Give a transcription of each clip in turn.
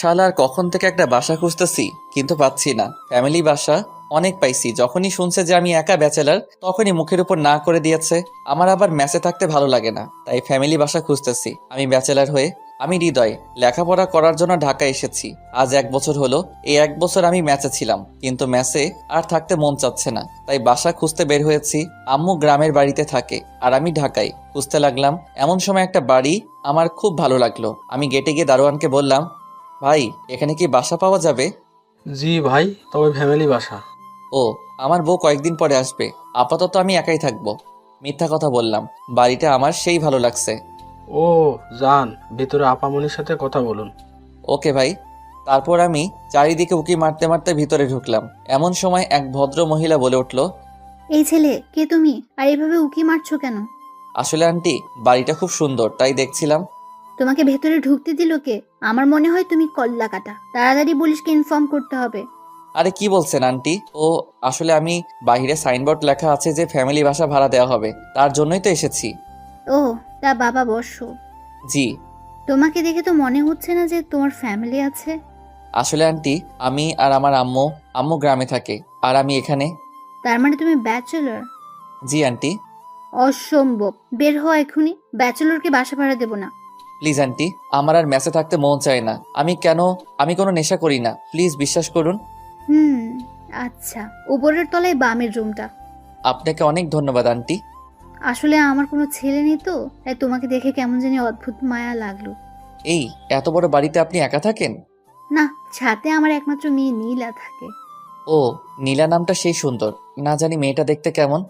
শালার কখন থেকে একটা বাসা খুঁজতেছি কিন্তু পাচ্ছি না। ফ্যামিলি বাসা অনেক পাইছি, যখনই শুনছে যে আমি একা ব্যাচেলার তখনই মুখের উপর না করে দিয়েছে। আমার আবার মেসে থাকতে ভালো লাগে না, তাই ফ্যামিলি বাসা খুঁজতেছি। আমি ব্যাচেলার হয়ে আমি হৃদয় লেখাপড়া করার জন্য ঢাকা এসেছি। আজ 1 বছর হলো। এই 1 বছর আমি ম্যাচে ছিলাম, কিন্তু ম্যাচে আর থাকতে মন চাচ্ছে না, তাই বাসা খুঁজতে বের হয়েছি। আম্মু গ্রামের বাড়িতে থাকে আর আমি ঢাকায়। খুঁজতে লাগলাম, এমন সময় একটা বাড়ি আমার খুব ভালো লাগলো। আমি গেটে গিয়ে দারোয়ানকে বললাম, ভাই এখানে কি বাসা পাওয়া যাবে? জি ভাই, তবে ফ্যামিলি বাসা। ও, আমার বউ কয়েকদিন পরে আসবে, আপাতত আমি একাই থাকবো। মিথ্যা কথা বললাম, বাড়িটা আমার সেই ভালো লাগছে। ও, যান ভিতরে আপামনির সাথে কথা বলুন। ওকে ভাই। তারপর আমি চারিদিকে উকি মারতে মারতে ভিতরে ঢুকলাম। এমন সময় এক ভদ্র মহিলা বলে উঠল, এই ছেলে কে তুমি, আর এভাবে উকি মারছো কেন? আসলে আন্টি বাড়িটা খুব সুন্দর তাই দেখছিলাম। তোমাকে ভেতরে ঢুকতে দিল কে? আমার মনে হয় তুমি কল্লা কাটা। তাড়াতাড়ি পুলিশকে ইনফর্ম করতে হবে। আরে কি বলছেন আন্টি? ও আসলে আমি বাইরে সাইনবোর্ড লেখা আছে যে ফ্যামিলি বাসা ভাড়া দেওয়া হবে, তার জন্যই তো এসেছি। ও, তা বাবা বসো। জি। তোমাকে দেখে তো মনে হচ্ছে না যে তোমার ফ্যামিলি আছে। আসলে আন্টি আমি আর আমার আম্মু, আম্মু গ্রামে থাকে আর আমি এখানে। তার মানে তুমি ব্যাচেলর? জি আন্টি। অসম্ভব, বের হও এখনই। ব্যাচেলরকে বাসা ভাড়া দেবো না। প্লিজ আন্টি, আমার আর মেসে থাকতে মন চায় না। আমি কোনো নেশা করি না, প্লিজ বিশ্বাস করুন। হুম, আচ্ছা। উপরের তলায় বামের রুমটা। আপনাকে অনেক ধন্যবাদ আন্টি। আসলে আমার কোনো ছেলে নেই তো, তাই তোমাকে দেখে কেমন জানি অদ্ভুত মায়া লাগলো। এই এত বড় বাড়িতে আপনি একা থাকেন? না, ছাদে আমার একমাত্র মেয়ে নীলা থাকে। ও, নীলা নামটা সেই সুন্দর। না জানি মেয়েটা দেখতে কেমন।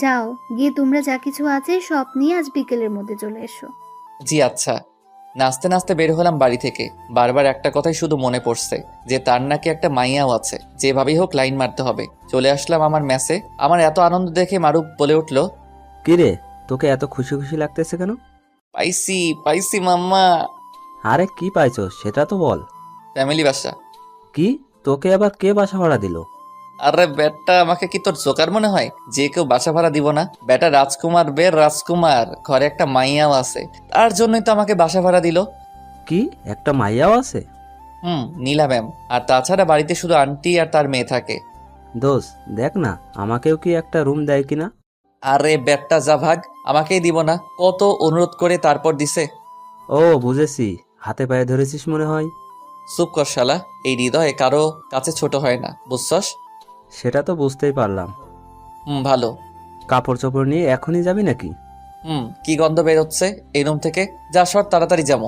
যাও, গিয়ে তোমরা যা কিছু আছে সব নিয়ে আজ বিকেলের মধ্যে চলে এসো। জি আচ্ছা। নাচতে নাচতে বের হলাম বাড়ি থেকে। বারবার একটা কথাই শুধু মনে পড়ছে, যে তার নাকি একটা মাইয়াও আছে, যেভাবেই হোক লাইন মারতে হবে। চলে আসলাম আমার মেসে। আমার এত আনন্দ দেখে মারুফ বলে উঠল, কিরে, তোকে এত খুশি খুশি লাগতেছে কেন? পাইছি পাইছি মাম্মা। আরে কি পাইছো সেটা তো বল। ফ্যামিলি বাসা। কি? তোকে আবার কে বাসা ভাড়া দিল? আরে বেটা, আমাকে কি তোর জোকার মনে হয় যে কেউ বাসা ভাড়া দিব না? বেটা রাজকুমার, রাজকুমার, ঘরে একটা মাইয়াও আছে, তার জন্যই তো আমাকে বাসা ভাড়া দিল। কি, একটা মাইয়াও আছে? নীলা ম্যাম। আর তাছাড়া বাড়িতে শুধু আন্টি আর তার মেয়ে থাকে। দোস্ত দেখ না, আমাকেও কি একটা রুম দেয় কিনা। আরে বেটা যা ভাগ, আমাকেই দিব না, কত অনুরোধ করে তারপর দিছে। ও বুঝেছি, হাতে পায়ে ধরেছিস মনে হয়। চুপ কর শালা, এই হৃদয়ে কারো কাছে ছোট হয় না, বুঝছস? সেটা তো বুঝতেই পারলাম। ভালো। কাপড় চোপড় নিয়ে এখনই যাবি নাকি? কি গন্ধ বের হচ্ছে এই রুম থেকে, যা সর তাড়াতাড়ি যাবো।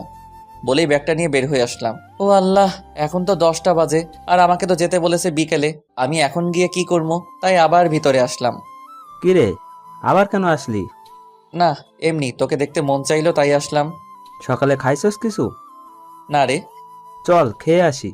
বলেই ব্যাগটা নিয়ে বের হয়ে আসলাম। ও আল্লাহ, এখন তো 10টা বাজে, আর আমাকে তো যেতে বলেছে বিকেলে। আমি এখন গিয়ে কি করবো, তাই আবার ভিতরে আসলাম। কিরে, আবার কেন আসলি? না, এমনি তোকে দেখতে মন চাইলো তাই আসলাম। সকালে খাইছস কিছু? না রে। চল খেয়ে আসি।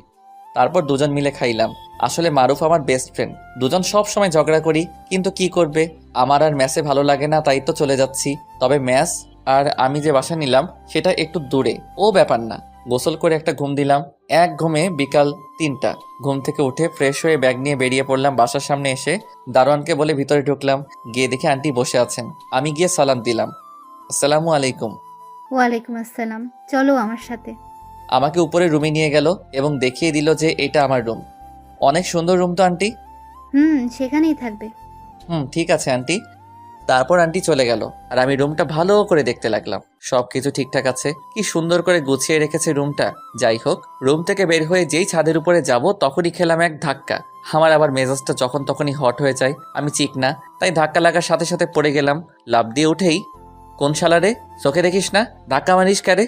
তারপর দুজন মিলে খাইলাম। আসলে মারুফ আমার বেস্ট ফ্রেন্ড, দুজন সব সময় ঝগড়া করি, কিন্তু কি করবে, আমার আর ম্যাসে ভালো লাগে না তাই তো চলে যাচ্ছি। তবে ম্যাস আর আমি যে বাসা নিলাম সেটা একটু দূরে, ও ব্যাপার না। গোসল করে একটা ঘুম দিলাম। এক ঘুমে বিকাল 3টা। ঘুম থেকে উঠে ফ্রেশ হয়ে ব্যাগ নিয়ে বেরিয়ে পড়লাম। বাসার সামনে এসে দারোয়ানকে বলে ভিতরে ঢুকলাম। গিয়ে দেখি আন্টি বসে আছেন। আমি গিয়ে সালাম দিলাম, আসসালামু আলাইকুম। ওয়ালাইকুম আসসালাম, চলো আমার সাথে। আমাকে উপরে রুমে নিয়ে গেল এবং দেখিয়ে দিল যে এটা আমার রুম। অনেক সুন্দর রুম তো আন্টি? সেখানেই থাকবে। ঠিক আছে আন্টি। তারপর আন্টি চলে গেল আর আমি রুমটা ভালো করে দেখতে লাগলাম। সবকিছু ঠিকঠাক আছে, কি সুন্দর করে গুছিয়ে রেখেছে রুমটা। যাই হোক, রুম থেকে বের হয়ে যেই ছাদের উপরে যাব তখনই খেলাম এক ধাক্কা। আমার আবার মেজাজটা যখন তখনই হট হয়ে যায়, আমি চিক না, তাই ধাক্কা লাগার সাথে সাথে পড়ে গেলাম। লাফ দিয়ে উঠেই, কোন শালারে, চোখে দেখিস না, ধাক্কা মারিস কারে?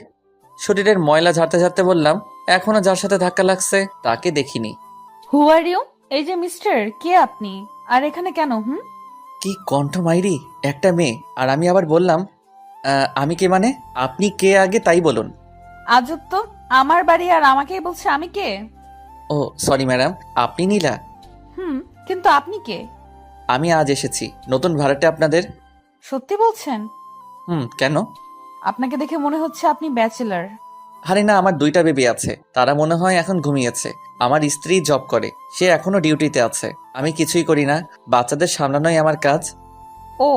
শরীরের ময়লা ঝাড়তে ঝাড়তে বললাম, এখনো যার সাথে ধাক্কা লাগছে তাকে দেখিনি। হু আর ইউ? এই যে মিস্টার, কে আপনি? আর এখানে কেন? কি কণ্ঠ মাইরি, একটা মেয়ে, আর আমি আবার বললাম, আমি কে মানে? আপনি কে আগে তাই বলুন। আজব তো, আমার বাড়ি আর আমাকেই বলছে আমি কে? ও সরি ম্যাডাম, আপনি নীলা? হুম, কিন্তু আপনি কে? আমি আজ এসেছি নতুন ভাড়াটে আপনাদের। সত্যি বলছেন? কেন? আপনাকে দেখে মনে হচ্ছে আপনি ব্যাচেলার। আরে না, আমার 2টা বেবি আছে, তারা মনে হয় এখন ঘুমিয়েছে। আমার স্ত্রী জব করে, সে এখনো ডিউটিতে আছে। আমি কিছুই করি না, বাচ্চাদের সামলানোই আমার কাজ। ও,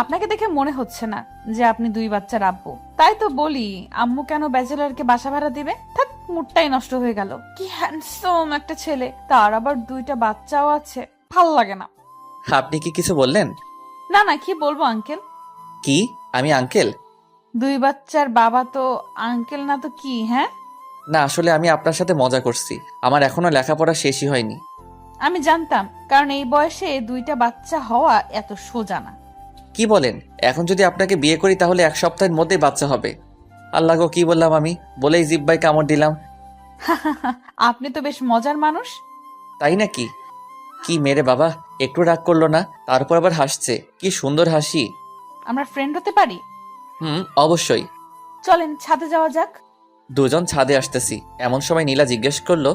আপনাকে দেখে মনে হচ্ছে না যে আপনি 2 বাচ্চার আব্বু। তাই তো বলি, আম্মু কেন ব্যাচেলারকে বাসা ভাড়া দিবে? থাক, মুডটাই নষ্ট হয়ে গেল। কি হ্যান্ডসাম একটা ছেলে, তার আবার 2টা বাচ্চাও আছে। ভাল লাগে না। আপনি কি কিছু বললেন? না না, কি বলবো আঙ্কেল? কি? আমি আঙ্কেল? 2 বাচ্চার বাবা তো আঙ্কেল না তো কি? হ্যাঁ, না, আসলে আমি আপনার সাথে মজা করছি। আমার এখনো লেখাপড়া শেষই হয়নি। আমি জানতাম, কারণ এই বয়সে 2টা বাচ্চা হওয়া এত সোজা না। কি বলেন? এখন যদি আপনাকে বিয়ে করি তাহলে 1 সপ্তাহের মধ্যেই বাচ্চা হবে। আল্লাহ গো, কি বললাম আমি! বলেই জিব্বাই কামড় দিলাম। আপনি তো বেশ মজার মানুষ। তাই নাকি? কি মেরে বাবা, একটু রাগ করলো না, তারপর আবার হাসছে। কি সুন্দর হাসি! আমরা ফ্রেন্ড হতে পারি? অবশ্যই। চলেন ছাদে যাওয়া যাক। দুজন ছাদে আসতেছি এমন সময় নীলা জিজ্ঞেস করলো,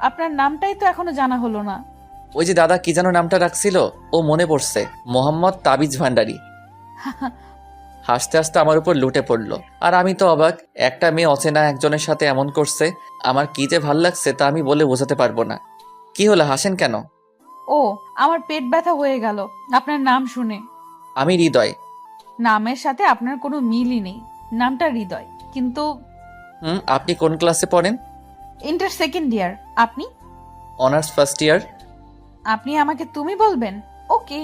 আপনার নামটাই তো এখনো জানা হলো না। ওই যে দাদা কি যেন নামটা রাখছিল, ও মনে পড়ছে, মোহাম্মদ তাবিজ ভান্ডারী। হাসতে হাসতে আমার উপর লুটে পড়লো। আর আমি তো অবাক, একটা মেয়ে অচেনা একজনের সাথে এমন করছে। আমার কি যে ভাল লাগছে তা আমি বলে বোঝাতে পারবো না। কি হলো, হাসেন কেন? ও, আমার পেট ব্যথা হয়ে গেল আপনার নাম শুনে। আমি হৃদয়। নামের সাথে আপনার কোনো মিলই নেই। নামটা হৃদয়, কিন্তু আপনি কোন ক্লাসে পড়েন? Inter second year. আপনি? Honours first year. আপনি আমাকে তুমি বলবেন? ওকে।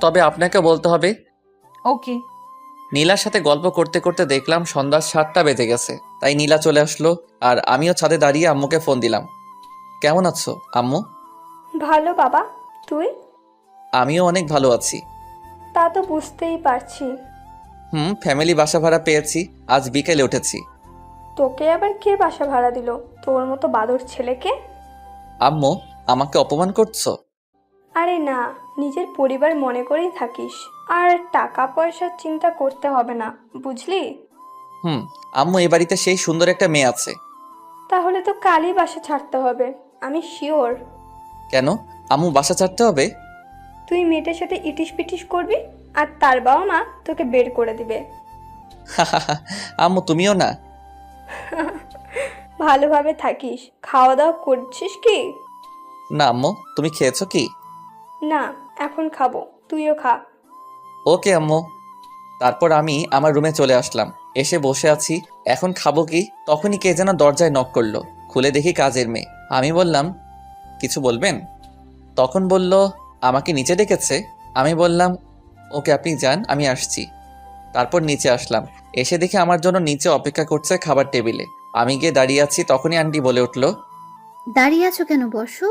তবে আপনাকে বলতে হবে। ওকে। নীলার সাথে গল্প করতে করতে দেখলাম সন্ধ্যা 7টা বেজে গেছে। তাই নীলা চলে আসলো আর আমিও ছাদে দাঁড়িয়ে আম্মুকে ফোন দিলাম। কেমন আছো আম্মু? ভালো বাবা, তুই? আমিও অনেক ভালো আছি। তা তো বুঝতেই পারছি। ফ্যামিলি বাসা ভাড়া পেয়েছি, আজ বিকেলে উঠেছি। তোকে আবার কে বাসা ভাড়া দিল? তোর মতো বাদর ছেলেকে? আম্মু, আমাকে অপমান করছো? আরে না, নিজের পরিবার মনে করেই থাকিস। আর টাকা পয়সার চিন্তা করতে হবে না, বুঝলি? আম্মু, এ বাড়িতে সেই সুন্দর একটা মেয়ে আছে। তাহলে তো কালই বাসা ছাড়তে হবে, আমি শিওর। কেন আম্মু, বাসা ছাড়তে হবে? তুই মেয়েটার সাথে ইটিস পিটিস করবি, আর তার বাবা মা তোকে বের করে দিবে। আম্মু, তুমিও না? ভালোভাবে থাকিস। খাওয়া দাওয়া করছিস কি? না আম্মু, তুমি খেয়েছো কি? না, এখন খাবো, তুইও খা। ওকে আম্মু। তারপর আমি আমার রুমে চলে আসলাম। এসে বসে আছি, এখন খাবো কি, তখনই কে যেন দরজায় নক করলো। খুলে দেখি কাজের মেয়ে। আমি বললাম, কিছু বলবেন? তখন বলল, আমাকে নিচে ডেকেছে। আমি বললাম, ওকে আপনি যান, আমি আসছি। তারপর নিচে আসলাম। এসে দেখি আমার জন্য নিচে অপেক্ষা করছে খাবার টেবিলে। আমি গিয়ে দাঁড়িয়ে আছি, তখনই আন্টি বলে উঠলো, দাঁড়িয়ে আছো কেন, বসো।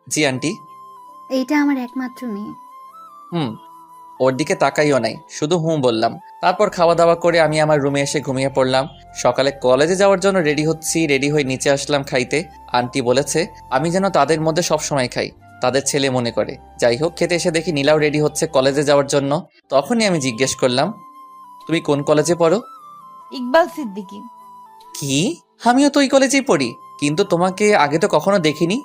জি আন্টি। এইটা আমার একমাত্র মেয়ে। ওর দিকে তাকাইও নাই, শুধু বললাম। তারপর খাওয়া দাওয়া করে আমি আমার রুমে এসে ঘুমিয়ে পড়লাম। সকালে কলেজে যাওয়ার জন্য রেডি হচ্ছি, রেডি হয়ে নিচে আসলাম খাইতে। আন্টি বলেছে আমি যেন তাদের মধ্যে সব সময় খাই, তাদের ছেলে মনে করে। যাই হোক, খেতে এসে দেখি নীলাও রেডি হচ্ছে কলেজে যাওয়ার জন্য। তখনই আমি জিজ্ঞেস করলাম, তুমি কোন কলেজে পড়ো? ইকবাল সিদ্দিকী। কি? আমিও তো ওই কলেজেই পড়ি, কিন্তু তোমাকে আগে তো কখনো দেখিনি।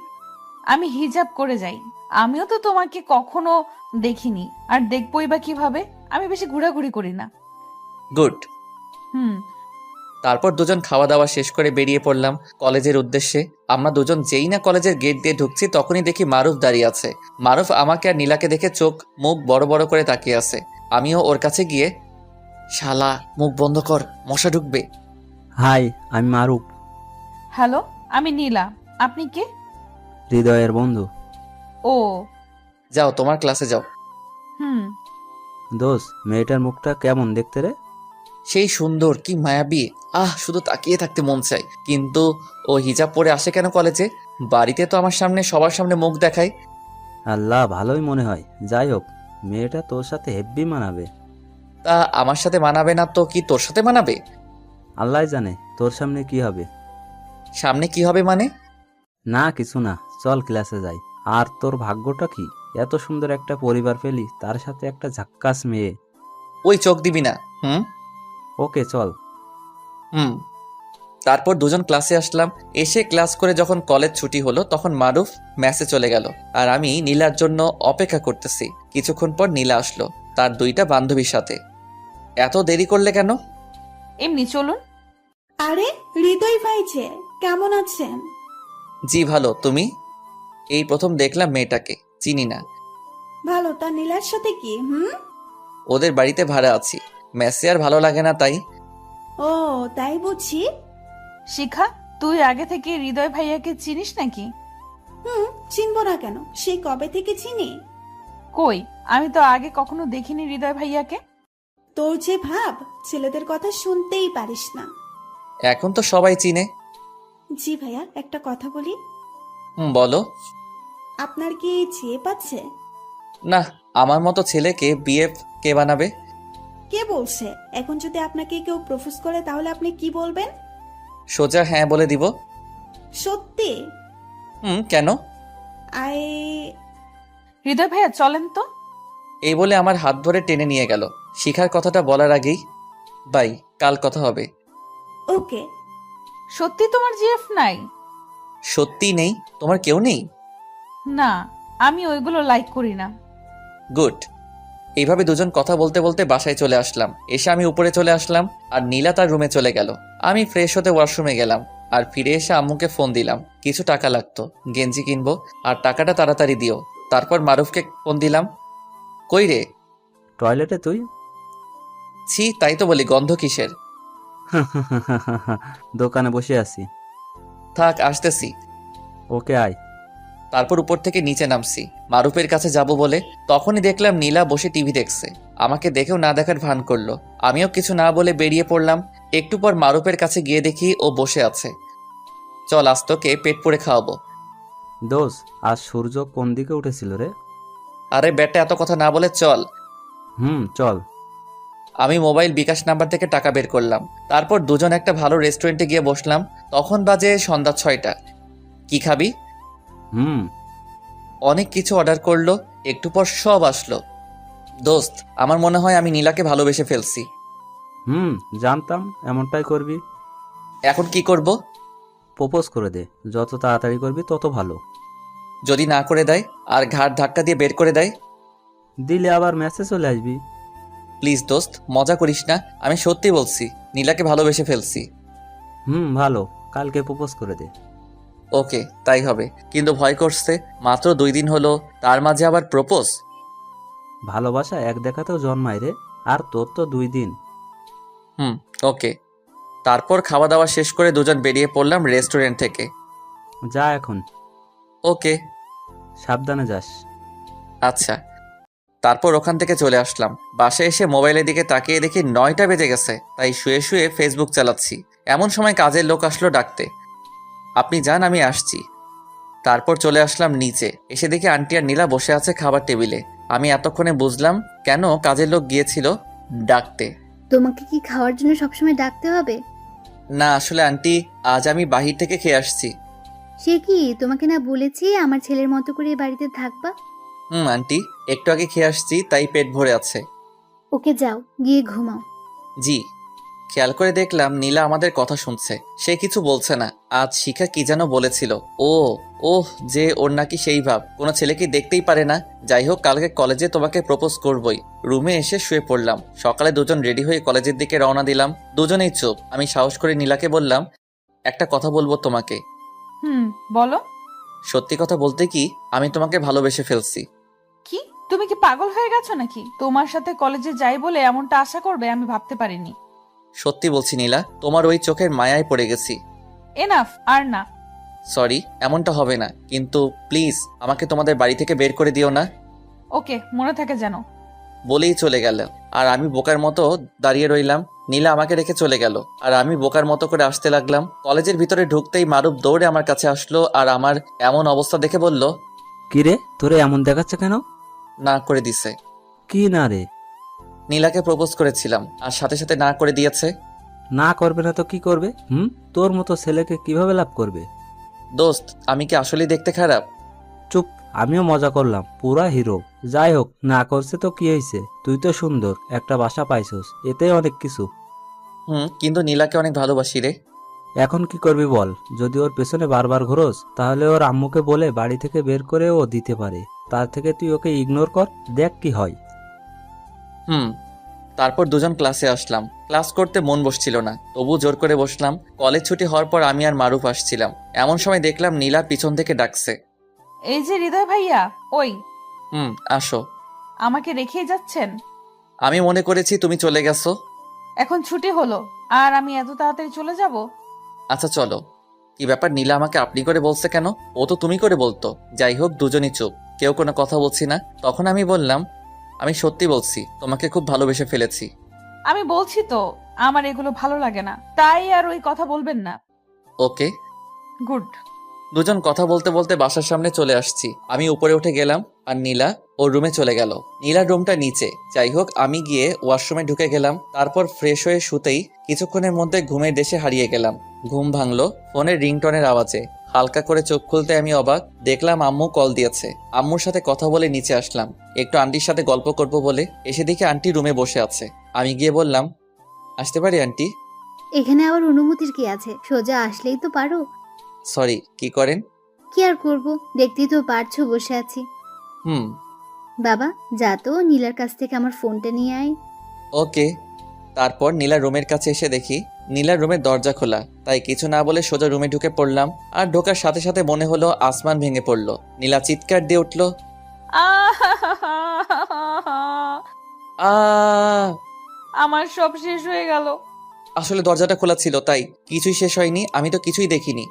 আমি হিজাব করে যাই। আমিও তো তোমাকে কখনো দেখিনি, আর দেখবই বা কিভাবে? আমি বেশি ঘোরাঘুরি করি না। গুড। হুম। তারপর দুজন খাওয়া দাওয়া শেষ করে বেরিয়ে পড়লাম কলেজের উদ্দেশ্যে। আমরা দুজন যেই না কলেজের গেট দিয়ে ঢুকছি, তখনই দেখি মারুফ দাঁড়িয়ে আছে। মারুফ আমাকে আর নীলাকে দেখে চোখ মুখ বড় বড় করে তাকিয়ে আছে। আমিও ওর কাছে গিয়ে, শালা মুখ বন্ধ কর, মশা ঢুকবে। হাই, আমি মারুফ, হ্যালো, আমি নীলা। আপনি কে? হৃদয়ের বন্ধু। ও। যাও তোমার ক্লাসে যাও। হুম। দোষ, মেয়েটার মুখটা কেমন দেখতে রে? সেই সুন্দর, কি মায়াবী। শুধু তাকিয়ে থাকতে মন চায়। কিন্তু ও হিজাব পরে আসে কেন কলেজে? বাড়িতে তো আমার সামনে সবার সামনে মুখ দেখায়। আল্লাহ, ভালোই মনে হয়। যাই হোক, মেয়েটা তোর সাথে হেব্বি মানাবে। তা আমার সাথে মানাবে না তো কি তোর সাথে মানাবে? আল্লাহ জানে তোর সামনে কি হবে। সামনে কি হবে মানে? না কিছু না, চল ক্লাসে যাই। আর তোর ভাগ্যটা কি, এত সুন্দর একটা পরিবার পেলি, তার সাথে একটা ঝাক্কাস মেয়ে। ওই চোখ দিবি না। ওকে চল। তারপর দুজন ক্লাসে আসলাম। এসে ক্লাস করে যখন কলেজ ছুটি হলো, তখন মারুফ ম্যাসে চলে গেল আর আমি নীলার জন্য অপেক্ষা করতেছি। কিছুক্ষণ পর নীলা আসলো তার 2টা বান্ধবীর সাথে। এত দেরি করলে কেন? এমনি চলুন। আরে হৃদয় ভাই যে, কেমন আছেন? জি ভালো, তুমি? এই প্রথম দেখলাম মেয়েটাকে, চিনি না। ভালো, তা নীলার সাথে কি? ওদের বাড়িতে ভাড়া আছি, মেসে আর ভালো লাগে না তাই। ও তাই বুঝি। শিখা, তুই আগে থেকে হৃদয় ভাইয়াকে চিনিস নাকি? চিনবো না কেন, সেই কবে থেকে চিনি। কই, আমি তো আগে কখনো দেখিনি হৃদয় ভাইয়াকে। তোর যে ভাব, ছেলেদের কথা শুনতেই পারিস না। এখন তো সবাই চিনে। জি ভাইয়া, একটা কথা বলি। বলো। আপনার কি চেয়ে পাচ্ছে? না, আমার মতো ছেলেকে বিয়ে কে বানাবে? কে বলছে? এখন যদি আপনাকে কেউ প্রপোজ করে তাহলে আপনি কি বলবেন? সোজা হ্যাঁ বলে দিব। সত্যি? কেন? আই হৃদয় ভাইয়া চলেন তো। এই বলে আমার হাত ধরে টেনে নিয়ে গেল। শিখার কথাটা বলার আগেই, বাই, কাল কথা হবে। ওকে। সত্যি তোমার জিএফ নাই? সত্যি নেই? তোমার কেউ নেই? না, আমি ওইগুলো লাইক করি না। গুড। এইভাবে দুজন কথা বলতে বলতে বাসায় চলে আসলাম। এসে আমি উপরে চলে আসলাম আর নীলা তার রুমে চলে গেল। আমি ফ্রেশ হতে ওয়াশরুমে গেলাম আর ফিরে এসে আম্মুকে ফোন দিলাম। কিছু টাকা লাগতো, গেঞ্জি কিনবো, আর টাকাটা তাড়াতাড়ি দিও। তারপর মারুফকে ফোন দিলাম। কই রে? টয়লেটে তুই? ছি, তাই তো বলি, গন্ধ কিসের? দোকানে বসে আছি। থাক, আসতেছি। ওকে, আয়। তারপর উপর থেকে নিচে নামছি মারুফের কাছে যাব বলে। তখনই দেখলাম নীলা বসে টিভি দেখছে। আমাকে দেখেও না দেখার ভান করলো। আমিও কিছু না বলে বেরিয়ে পড়লাম। একটু পর মারুফের কাছে গিয়ে দেখি ও বসে আছে। চল, আজ তোকে পেট পুড়ে খাওয়াবো। দোষ, আজ সূর্য কোন দিকে উঠেছিল রে? আরে বেটা, এত কথা না বলে চল। চল। আমি মোবাইল বিকাশ নাম্বার থেকে টাকা বের করলাম। তারপর দুজন একটা ভালো রেস্টুরেন্টে গিয়ে বসলাম। তখন বাজে সন্ধ্যা 6টা। কি খাবি? অনেক কিছু অর্ডার করলো। একটু পর সব আসলো। দোস্ত, আমার মনে হয় আমি নীলাকে ভালোবেসে ফেলছি। জানতাম এমনটাই করবি। এখন কি করব? প্রপোজ করে দে, যত তাড়াতাড়ি করবি তত ভালো। যদি না করে দেয় আর ঘাড় ধাক্কা দিয়ে বের করে দেয়? দিলে আবার মেসেজ চলে আসবি। প্লিজ দোস্ত, মজা করিস না। আমি সত্যি বলছি, নীলাকে ভালোবেসে ফেলছি। ভালো, কালকে প্রপোজ করে দে। ওকে, তাই হবে। কিন্তু ভয় করছে, মাত্র 2 দিন হলো, তার মাঝে আবার প্রপোজ। ভালোবাসা এক দেখাতেও জন্মায় রে, আর তোর তো 2 দিন। ওকে। তারপর খাওয়া দাওয়া শেষ করে দুজন বেরিয়ে পড়লাম রেস্টুরেন্ট থেকে। যা এখন। ওকে। সাবধানে যাস। আচ্ছা। তারপর ওখান থেকে চলে আসলাম। বাসায় এসে মোবাইলের দিকে তাকিয়ে দেখি 9টা বেজে গেছে। তাই শুয়ে শুয়ে ফেসবুক চালাচ্ছি। এমন সময় কাজের লোক আসলো ডাকতে। আপনি যান, আমি আসছি। তারপর চলে আসলাম নিচে। এসে দেখি আন্টি আর নীলা বসে আছে খাবার টেবিলে। আমি এতক্ষণে বুঝলাম কেন কাজের লোক গিয়েছিল ডাকতে। তোমাকে কি খাওয়ার জন্য সবসময় ডাকতে হবে? না, আসলে আন্টি, আজ আমি বাহির থেকে খেয়ে আসছি। সে কি, তোমাকে না বলেছি আমার ছেলের মতো করে এই বাড়িতে থাকবা? আন্টি, একটু আগে খেয়ে আসছি, তাই পেট ভরে আছে। ওকে, যাও গিয়ে ঘুমাও। জি। খেয়াল করে দেখলাম নীলা আমাদের কথা শুনছে। সে কিছু বলছে না। আজ শিখা কি যেন বলেছিল। ওহ, যে ওর নাকি সেই ভাব, কোনো ছেলেকে দেখতেই পারে না। যাই হোক, কালকে কলেজে তোমাকে প্রপোজ করবই। রুমে এসে শুয়ে পড়লাম। সকালে দুজন রেডি হয়ে কলেজের দিকে রওনা দিলাম। দুজনেই চুপ। আমি সাহস করে নীলাকে বললাম, একটা কথা বলবো তোমাকে। বলো। সত্যি কথা বলতে কি, আমি তোমাকে ভালোবেসে ফেলছি। কি, তুমি কি পাগল হয়ে গেছো নাকি? তোমার সাথে কলেজে যাই বলে এমনটা আশা করবে আমি ভাবতে পারিনি। সত্যি বলছি নীলা, তোমার ওই চোখের মায়ায় পড়ে গেছি। এনাফ, আর না। সরি, এমনটা হবে না, কিন্তু প্লিজ আমাকে তোমাদের বাড়ি থেকে বের করে দিও না। ওকে, মনে থাকে যেন। বলেই চলে গেল। আর আমি বোকার মতো দাঁড়িয়ে রইলাম। নীলা আমাকে রেখে চলে গেল আর আমি বোকার মতো করে আসতে লাগলাম। কলেজের ভিতরে ঢুকতেই মারুফ দৌড়ে আমার কাছে আসলো আর আমার এমন অবস্থা দেখে বলল, কিরে, তোরে এমন দেখাচ্ছে কেন? না করে দিছে। কি না রে? নীলাকে প্রপোজ করেছিলাম আর সাথে সাথে না করে দিয়েছে। না করবে না তো কি করবে? তোর মতো ছেলেকে কিভাবে লাভ করবে? দোস্ত, আমি কি আসলেই দেখতে খারাপ? চুপ, আমিও মজা করলাম, পুরা হিরো। যাই হোক, না করছে তো কি হয়েছে? তুই তো সুন্দর, একটা বাসা পাইছস, এতে অনেক কিছু। কিন্তু নীলাকে অনেক ভালোবাসি রে। এখন কি করবি বল? যদি ওর পেছনে বারবার ঘোরস তাহলে ওর আম্মুকে বলে বাড়ি থেকে বের করে ও দিতে পারে। তার থেকে তুই ওকে ইগনোর কর, দেখ কি হয়। তারপর দুজন ক্লাসে আসলাম। ক্লাস করতে মন বসছিল না, তবু জোর করে বসলাম। কলেজ ছুটি হওয়ার পর আমি আর মারুফ আসছিলাম। এমন সময় দেখলাম নীলা পিছন থেকে ডাকছে। এই যে হৃদয় ভাইয়া, ওই। আসো। আমাকে রেখেই যাচ্ছেন? আমি মনে করেছি তুমি চলে গেছো। এখন ছুটি হলো আর আমি এত তাড়াতাড়ি চলে যাব? আচ্ছা চলো। কি ব্যাপার, নীলা আমাকে আপনি করে বলছে কেন? ও তো তুমি করে বলতো। যাই হোক, দুজনই চুপ, কেউ কোনো কথা বলছি না। তখন আমি বললাম, আমি সত্যি বলছি, তোমাকে খুব ভালোবেসে ফেলেছি। আমি বলছি তো আমার এগুলো ভালো লাগে না, তাই আর ওই কথা বলবেন না। ওকে। গুড। দুজন কথা বলতে বলতে বাসার সামনে চলে আসছি। আমি উপরে উঠে গেলাম আর নীলা ওর রুমে চলে গেল। নীলার রুমটা নিচে। যাই হোক, আমি গিয়ে ওয়াশরুমে ঢুকে গেলাম। তারপর ফ্রেশ হয়ে শুতেই কিছুক্ষণের মধ্যে ঘুমের দেশে হারিয়ে গেলাম। ঘুম ভাঙলো ফোনের রিংটনের আওয়াজে। হালকা করে চোখ খুলতে আমি অবাক, দেখলাম আম্মু কল দিয়েছে। আম্মুর সাথে কথা বলে নিচে আসলাম, একটু আন্টির সাথে গল্প করব বলে। এসে দেখি আন্টি রুমে বসে আছে। আমি গিয়ে বললাম, আসতে পারি আন্টি? এখানে আবার অনুমতির কি আছে, সোজা আসলেই তো পারো। সরি, কি করেন? কি আর করব, দেখতেই তো পারছো বসে আছি। হুম। বাবা যা তো, নীলার কাছ থেকে আমার ফোনটা নিয়ে আয়। ওকে। তারপর নীলার রুমের কাছে এসে দেখি নীলার রুমের দরজা খোলা। তাই কিছু না বলে সোজা রুমে ঢুকে পড়লাম। আর ঢোকার সাথে সাথে মনে হলো আসমান ভেঙে পড়লো। নীলা চিৎকার দিয়ে উঠলো, আ আমার সব শেষ হয়ে গেল। আসলে দরজাটা খোলা ছিল, তাই কিছুই শেষ হয়নি। আমি তো কিছুই দেখিনি।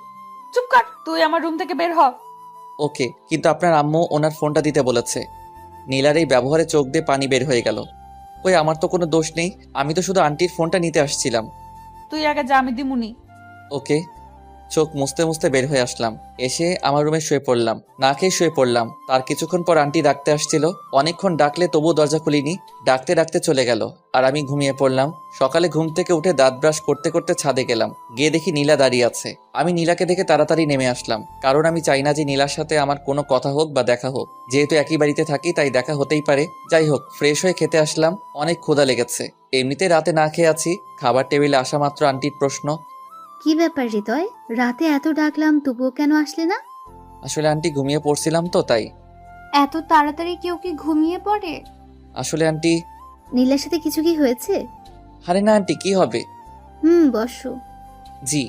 চুপ কর, তুই আমার রুম থেকে বের হ। ওকে, কিন্তু আপনার আম্মু ওনার ফোনটা দিতে বলেছে। নীলার এই ব্যবহারে চোখ দিয়ে পানি বের হয়ে গেল। ওই আমার তো কোনো দোষ নেই, আমি তো শুধু আন্টির ফোনটা নিতে আসছিলাম। তুই আগে যা, আমি দিমুনি। ওকে। চোখ মুছতে মুছতে বের হয়ে আসলাম। এসে আমার রুমে শুয়ে পড়লাম, না খেয়ে শুয়ে পড়লাম। তার কিছুক্ষণ পর আন্টি ডাকতে আসছিল। অনেকক্ষণ ডাকলে তবুও দরজা খুলিনি। ডাকতে ডাকতে চলে গেল আর আমি ঘুমিয়ে পড়লাম। সকালে ঘুম থেকে উঠে দাঁত ব্রাশ করতে করতে ছাদে গেলাম। গিয়ে দেখি নীলা দাঁড়িয়ে আছে। আমি নীলাকে দেখে তাড়াতাড়ি নেমে আসলাম, কারণ আমি চাই না যে নীলার সাথে আমার কোনো কথা হোক বা দেখা হোক। যেহেতু একই বাড়িতে থাকি তাই দেখা হতেই পারে। যাই হোক, ফ্রেশ হয়ে খেতে আসলাম। অনেক ক্ষুধা লেগেছে। এমনিতে রাতে না খেয়ে আছি। খাবার টেবিলে আসা মাত্র আন্টির প্রশ্ন, কি ব্যাপার হৃদয়, রাতে এত ডাকলাম তবুও কেন আসলে না? আসলে আন্টি ঘুমিয়ে পড়ছিলাম তো তাই। এত তাড়াতাড়ি কেউ কি ঘুমিয়ে পড়ে? আসলে আন্টি, নীলার সাথে কিছু কি হয়েছে? আরে না আন্টি, কি হবে? বসো। জি।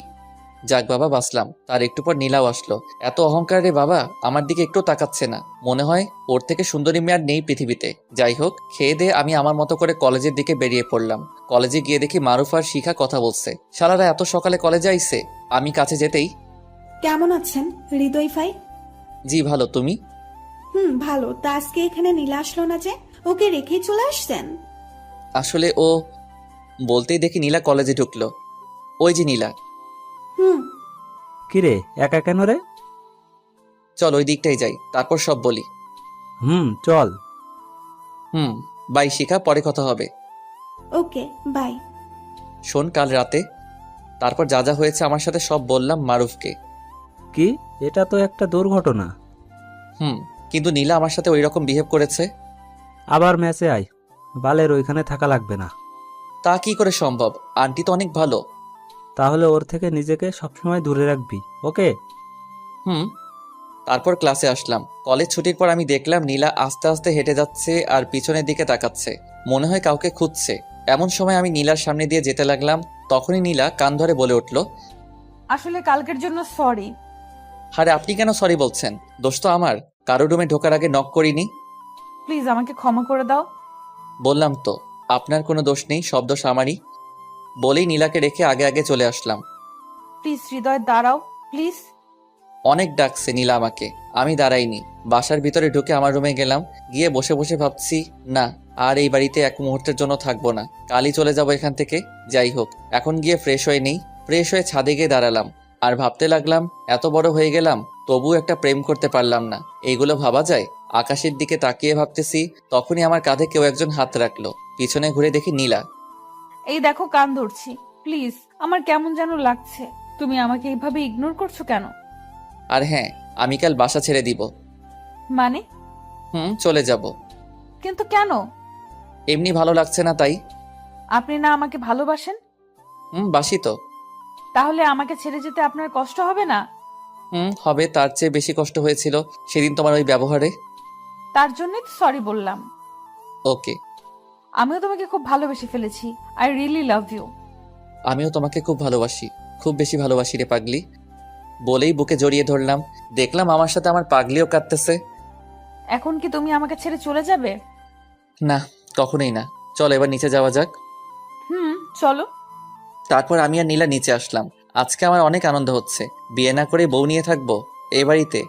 যাক বাবা, বাঁচলাম। তার একটু পর নীলাও আসলো। এত অহংকার রে বাবা, আমার দিকে একটু তাকাচ্ছে না। মনে হয় ওর থেকে সুন্দরী মেয়ে আর নেই পৃথিবীতে। যাই হোক, খেয়ে দিয়ে আমি আমার মতো করে কলেজের দিকে বেরিয়ে পড়লাম। কলেজে গিয়ে দেখি মারুফ আর শিখা কথা বলছে। শালারা এত সকালে কলেজে আইছে। আমি কাছে যেতেই, কেমন আছেন হৃদয় ভাই? জি ভালো, তুমি? ভালো। তা আজকে এখানে নীলা আসলো না যে, ওকে রেখেই চলে আসছেন? আসলে ও, বলতেই দেখি নীলা কলেজে ঢুকলো। ওই যে নীলা। হুম। কিরে, একা কেন রে? চল ওই দিকটাই যাই, তারপর সব বলি। চল। বাই শিখা, পরে কথা হবে। ওকে, বাই। শোন, কাল রাতে তারপর যা যা হয়েছে আমার সাথে সব বললাম মারুফকে। কি? এটা তো একটা দুর্ঘটনা। কিন্তু নীলা আমার সাথে ওই রকম বিহেভ করেছে। আবার ম্যাচে আয়, বালের ওইখানে থাকা লাগবে না। তা কি করে সম্ভব? আন্টি তো অনেক ভালো। তাহলে ওর থেকে নিজেকে সবসময় দূরে রাখবি, ওকে? তারপর ক্লাসে আসলাম। কলেজ ছুটির পর আমি দেখলাম নীলা আস্তে আস্তে হেঁটে যাচ্ছে আর পিছনের দিকে তাকাচ্ছে, মনে হয় কাউকে খুঁজছে। এমন সময় আমি নীলার সামনে দিয়ে যেতে লাগলাম। তখনই নীলা কান ধরে বলে উঠল, আসলে কালকের জন্য সরি। আরে আপনি কেন সরি বলছেন? দোষ তো আমার। কারো রুমে ঢোকার আগে নক করিনি। প্লিজ আমাকে ক্ষমা করে দাও। বললাম তো, আপনার কোনো দোষ নেই, সব দোষ আমারই। বলেই নীলাকে রেখে আগে আগে চলে আসলাম। প্লিজ হৃদয়, দাঁড়াও প্লিজ। অনেক ডাকছে নীলা আমাকে, আমি দাঁড়াইনি। বাসার ভিতরে ঢুকে আমার রুমে গেলাম। গিয়ে বসে বসে ভাবছি, না আর এই বাড়িতে এক মুহূর্তের জন্য থাকবো না, কালই চলে যাব এখান থেকে। যাই হোক, এখন গিয়ে ফ্রেশ হয়ে নেই। ফ্রেশ হয়ে ছাদে গিয়ে দাঁড়ালাম আর ভাবতে লাগলাম, এত বড় হয়ে গেলাম তবু একটা প্রেম করতে পারলাম না। এইগুলো ভাবা যায়? আকাশের দিকে তাকিয়ে ভাবতেছি, তখনই আমার কাঁধে কেউ একজন হাত রাখলো। পিছনে ঘুরে দেখি নীলা। এই দেখো, কান ধরছি, প্লিজ। আমার কেমন যেন লাগছে। তুমি আমাকে এইভাবে ইগনোর করছো কেন? আর হ্যাঁ, আমি কাল বাসা ছেড়ে দিব। মানে? চলে যাব। কিন্তু কেন? এমনি ভালো লাগছে না তাই। আপনি না আমাকে ভালোবাসেন? বাসি তো। তাহলে আমাকে ছেড়ে যেতে আপনার কষ্ট হবে না? হবে, তার চেয়ে বেশি কষ্ট হয়েছিল সেদিন তোমার ওই ব্যবহারে। তার জন্যই তো সরি বললাম। ওকে। আমিও তোমাকে খুব ভালোবেসে ফেলেছি। I really love you. আমিও তোমাকে খুব ভালোবাসি, খুব বেশি ভালোবাসি রে পাগলি। বলেই বুকে জড়িয়ে ধরলাম। দেখলাম আমার সাথে আমার পাগলিও কাঁদতেছে। এখন কি তুমি আমাকে ছেড়ে চলে যাবে? না, কখনোই না। চল এবার নিচে যাওয়া যাক। চলো। তারপর আমি আর নীলা নিচে আসলাম। আজকে আমার অনেক আনন্দ হচ্ছে। বিয়ে না করে বউ নিয়ে থাকবো এ বাড়িতে।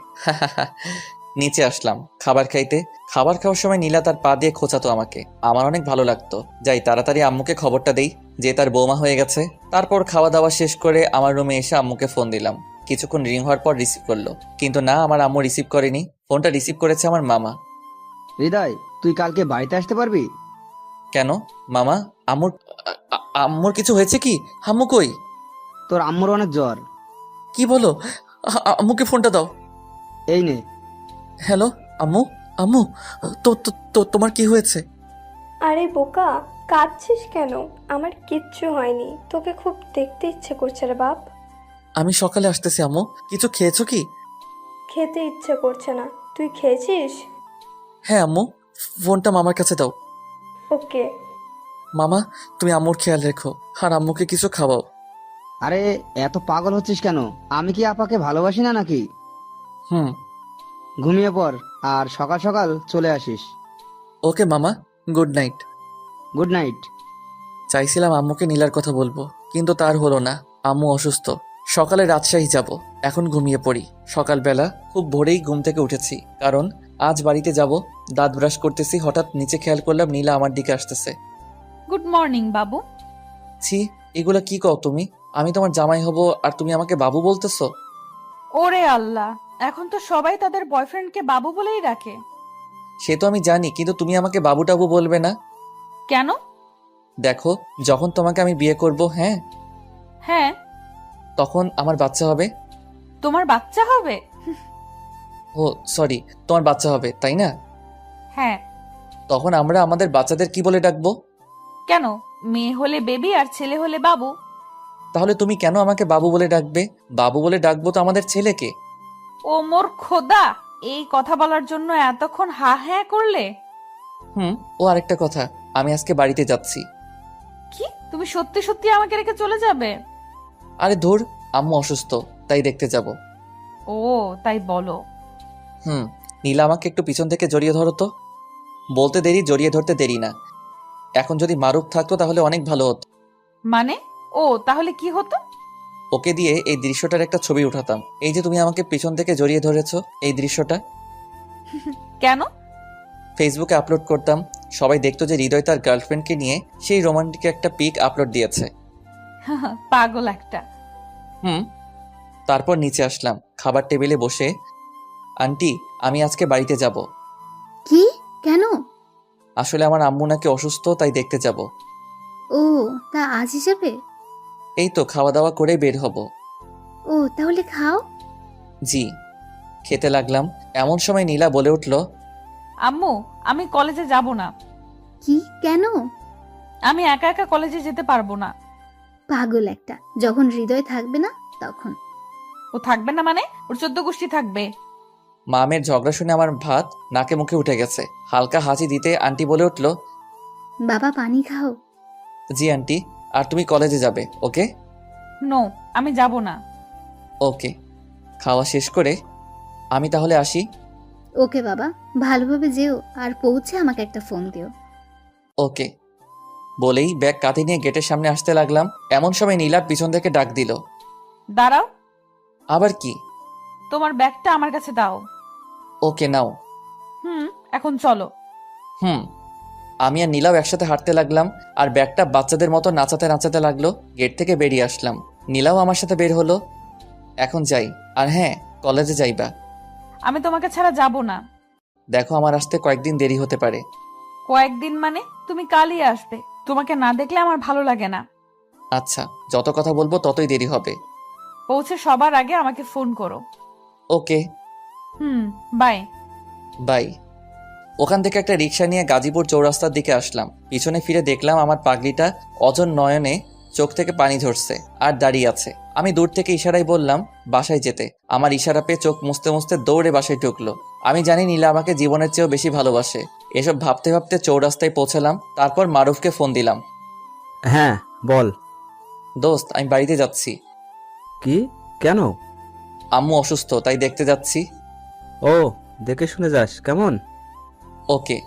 নিচে আসলাম খাবার খাইতে। খাবার খাওয়ার সময় নীলা তার পা দিয়ে খোঁচাতো আমাকে। আমার অনেক ভালো লাগতো। যাই তাড়াতাড়ি আম্মুকে খবরটা দেই যে তার বৌমা হয়ে গেছে। তারপর খাওয়া দাওয়া শেষ করে আমার রুমে এসে আম্মুকে ফোন দিলাম। কিছুক্ষণ রিং হওয়ার পর রিসিভ করলো, কিন্তু না, আমার আম্মু রিসিভ করেনি। ফোনটা রিসিভ করেছে আমার মামা। হৃদয়, তুই কালকে বাড়িতে আসতে পারবি? কেন মামা? আম্মুর আম্মুর কিছু হয়েছে কি? আম্মু কই? তোর আম্মুর অনেক জ্বর। কি বলো? আম্মুকে ফোনটা দাও। এই নে। হ্যালো আম্মু। আম্মু, তো তো তো তোমার কি হয়েছে? আরে বোকা, কাঁদছিস কেন? আমার কিচ্ছু হয়নি, তোকে খুব দেখতে ইচ্ছে করছে রে বাপ। আমি সকালে আসতেছি আম্মু। কিছু খেয়েছো কি? খেতে ইচ্ছে করছে না, তুই খেয়েছিস? হ্যাঁ আম্মু, ফোনটা মামার কাছে দাও। ওকে। মামা, তুমি আম্মুর খেয়াল রেখো আর আম্মুকে কিছু খাওয়াও। আরে এত পাগল হচ্ছিস কেন? আমি কি আপাকে ভালোবাসি না নাকি? হুম। ঘুমিয়ে পড় আর সকাল সকাল চলে আসিস। ওকে মামা, গুড নাইট। Good night. চাইছিলাম আম্মুকে নীলার কথা বলবো, কিন্তু তার হলো না। আম্মু অসুস্থ। সকালে রাজশাহী যাব। এখন ঘুমিয়ে পড়ি। সকালবেলা খুব ভোরেই ঘুম থেকে উঠেছি, কারণ আজ বাড়িতে যাব। দাঁত ব্রাশ করতেছি, হঠাৎ নিচে খেয়াল করলাম নীলা আমার দিকে আসতেছে। গুড মর্নিং বাবু। ছি, এগুলা কি কও তুমি? আমি তোমার জামাই হব আর তুমি আমাকে বাবু বলতেছো? ওরে আল্লাহ, এখন তো সবাই তাদের বয়ফ্রেন্ডকে বাবু বলেই ডাকে। সে তো আমি জানি, কিন্তু তুমি আমাকে বাবু টাবু বলবে না। কেন? দেখো, যখন তোমাকে আমি বিয়ে করব, হ্যাঁ, হ্যাঁ। তখন আমার বাচ্চা হবে। তোমার বাচ্চা হবে? ও সরি, তোমার বাচ্চা হবে, তাই না? হ্যাঁ। তখন আমরা আমাদের বাচ্চাদের কি বলে ডাকবো? কেন? মেয়ে হলে বেবি আর ছেলে হলে বাবু। তাহলে তুমি কেন আমাকে বাবু বলে ডাকবে? বাবু বলে ডাকবো তো আমাদের ছেলেকে। ও মোর খোদা, এই কথা বলার জন্য এতক্ষণ হা হ্যাঁ করলে? ও আরেকটা কথা, আমি আজকে বাড়িতে যাচ্ছি। কি, তুমি সত্যি সত্যি আমাকে রেখে চলে যাবে? আরে ধুর, আম্মু অসুস্থ, তাই দেখতে যাব। ও তাই বলো। নীলা আমাকে একটু পিছন থেকে জড়িয়ে ধরো তো। বলতে দেরি, জড়িয়ে ধরতে দেরি না। এখন যদি মারুফ থাকতো তাহলে অনেক ভালো হতো। মানে? ও তাহলে কি হতো? ওকে দিয়ে এই দৃশ্যটার একটা ছবি উঠাতাম। এই যে তুমি আমাকে পিছন থেকে জড়িয়ে ধরেছো, এই দৃশ্যটা কেন? ফেসবুকে আপলোড করতাম। সবাই দেখতো যে হৃদয় তার গার্লফ্রেন্ডকে নিয়ে সেই রোমান্টিক একটা পিক আপলোড দিয়েছে। পাগল একটা। তারপর নিচে আসলাম, খাবার টেবিলে বসে। আন্টি, আমি আজকে বাড়িতে যাব। কি? কেন? আসলে আমার আম্মু নাকি অসুস্থ, তাই দেখতে যাব। ও, তা আজ হিসাবে? এই তো খাওয়া দাওয়া করে বের হব। ও তাহলে খাও। জি। খেতে লাগলাম, এমন সময় নীলা বলে উঠল, আম্মু, আমি কলেজে যাব না। কি? কেন? আমি একা একা কলেজে যেতে পারবো না। পাগল একটা, যখন হৃদয় থাকবে না তখন। ও থাকবে না মানে? ওর 14 গোষ্ঠী থাকবে। মামের ঝগড়া শুনে আমার ভাত নাকে মুখে উঠে গেছে। হালকা হাসি দিতে আন্টি বলে উঠল, বাবা পানি খাও। জি আন্টি। আর তুমি কলেজে যাবে, ওকে? নো, আমি যাব না। ওকে। খাওয়া শেষ করে আমি তাহলে আসি। ওকে বাবা, ভালোভাবে যেও আর পৌঁছে আমাকে একটা ফোন দিও। ওকে। বলেই ব্যাগ কাঁধে নিয়ে গেটের সামনে আসতে লাগলাম। এমন সময় নীলা পিছন থেকে ডাক দিল, দাঁড়াও। আবার কি? তোমার ব্যাগটা আমার কাছে দাও। ওকে নাও। এখন চলো। আমি আর নীলাও একসাথে হাঁটতে লাগলাম, আর ব্যাগটা বাচ্চাদের মতো নাচাতে নাচাতে লাগলো। গেট থেকে বেরিয়ে আসলাম, নীলাও আমার সাথে বের হলো। এখন যাই। আর হ্যাঁ, কলেজে যাইবা। আমি তোমাকে ছাড়া যাব না। দেখো, আমার আসতে কয়েকদিন দেরি হতে পারে। কয়েকদিন মানে? তুমি কালই আসবে। তোমাকে না দেখলে আমার ভালো লাগে না। আচ্ছা, যত কথা বলবো ততই দেরি হবে। পৌঁছে সবার আগে আমাকে ফোন করো। ওকে। বাই। বাই। ওখান থেকে একটা রিক্সা নিয়ে গাজীপুর চৌরাস্তার দিকে আসলাম। পিছনে ফিরে দেখলাম আমার পাগলিটা অজন নয়নে চোখ থেকে পানি ঝরছে আর দাঁড়িয়ে আছে। আমি দূর থেকে ইশারায় বললাম বাসায় যেতে। আমার ইশারা পেয়ে চোখ মুছতে মুছতে দৌড়ে বাসায় ঢুকলো। আমি জানি নীলা আমাকে জীবনের চেয়েও বেশি ভালোবাসে। এসব ভাবতে ভাবতে চৌরাস্তায় পৌঁছালাম। তারপর মারুফকে ফোন দিলাম। হ্যাঁ বল। দোস্ত, আমি বাড়িতে যাচ্ছি। কি? কেন? আম্মু অসুস্থ, তাই দেখতে যাচ্ছি। ও, দেখে শুনে যাস কেমন? ওকে।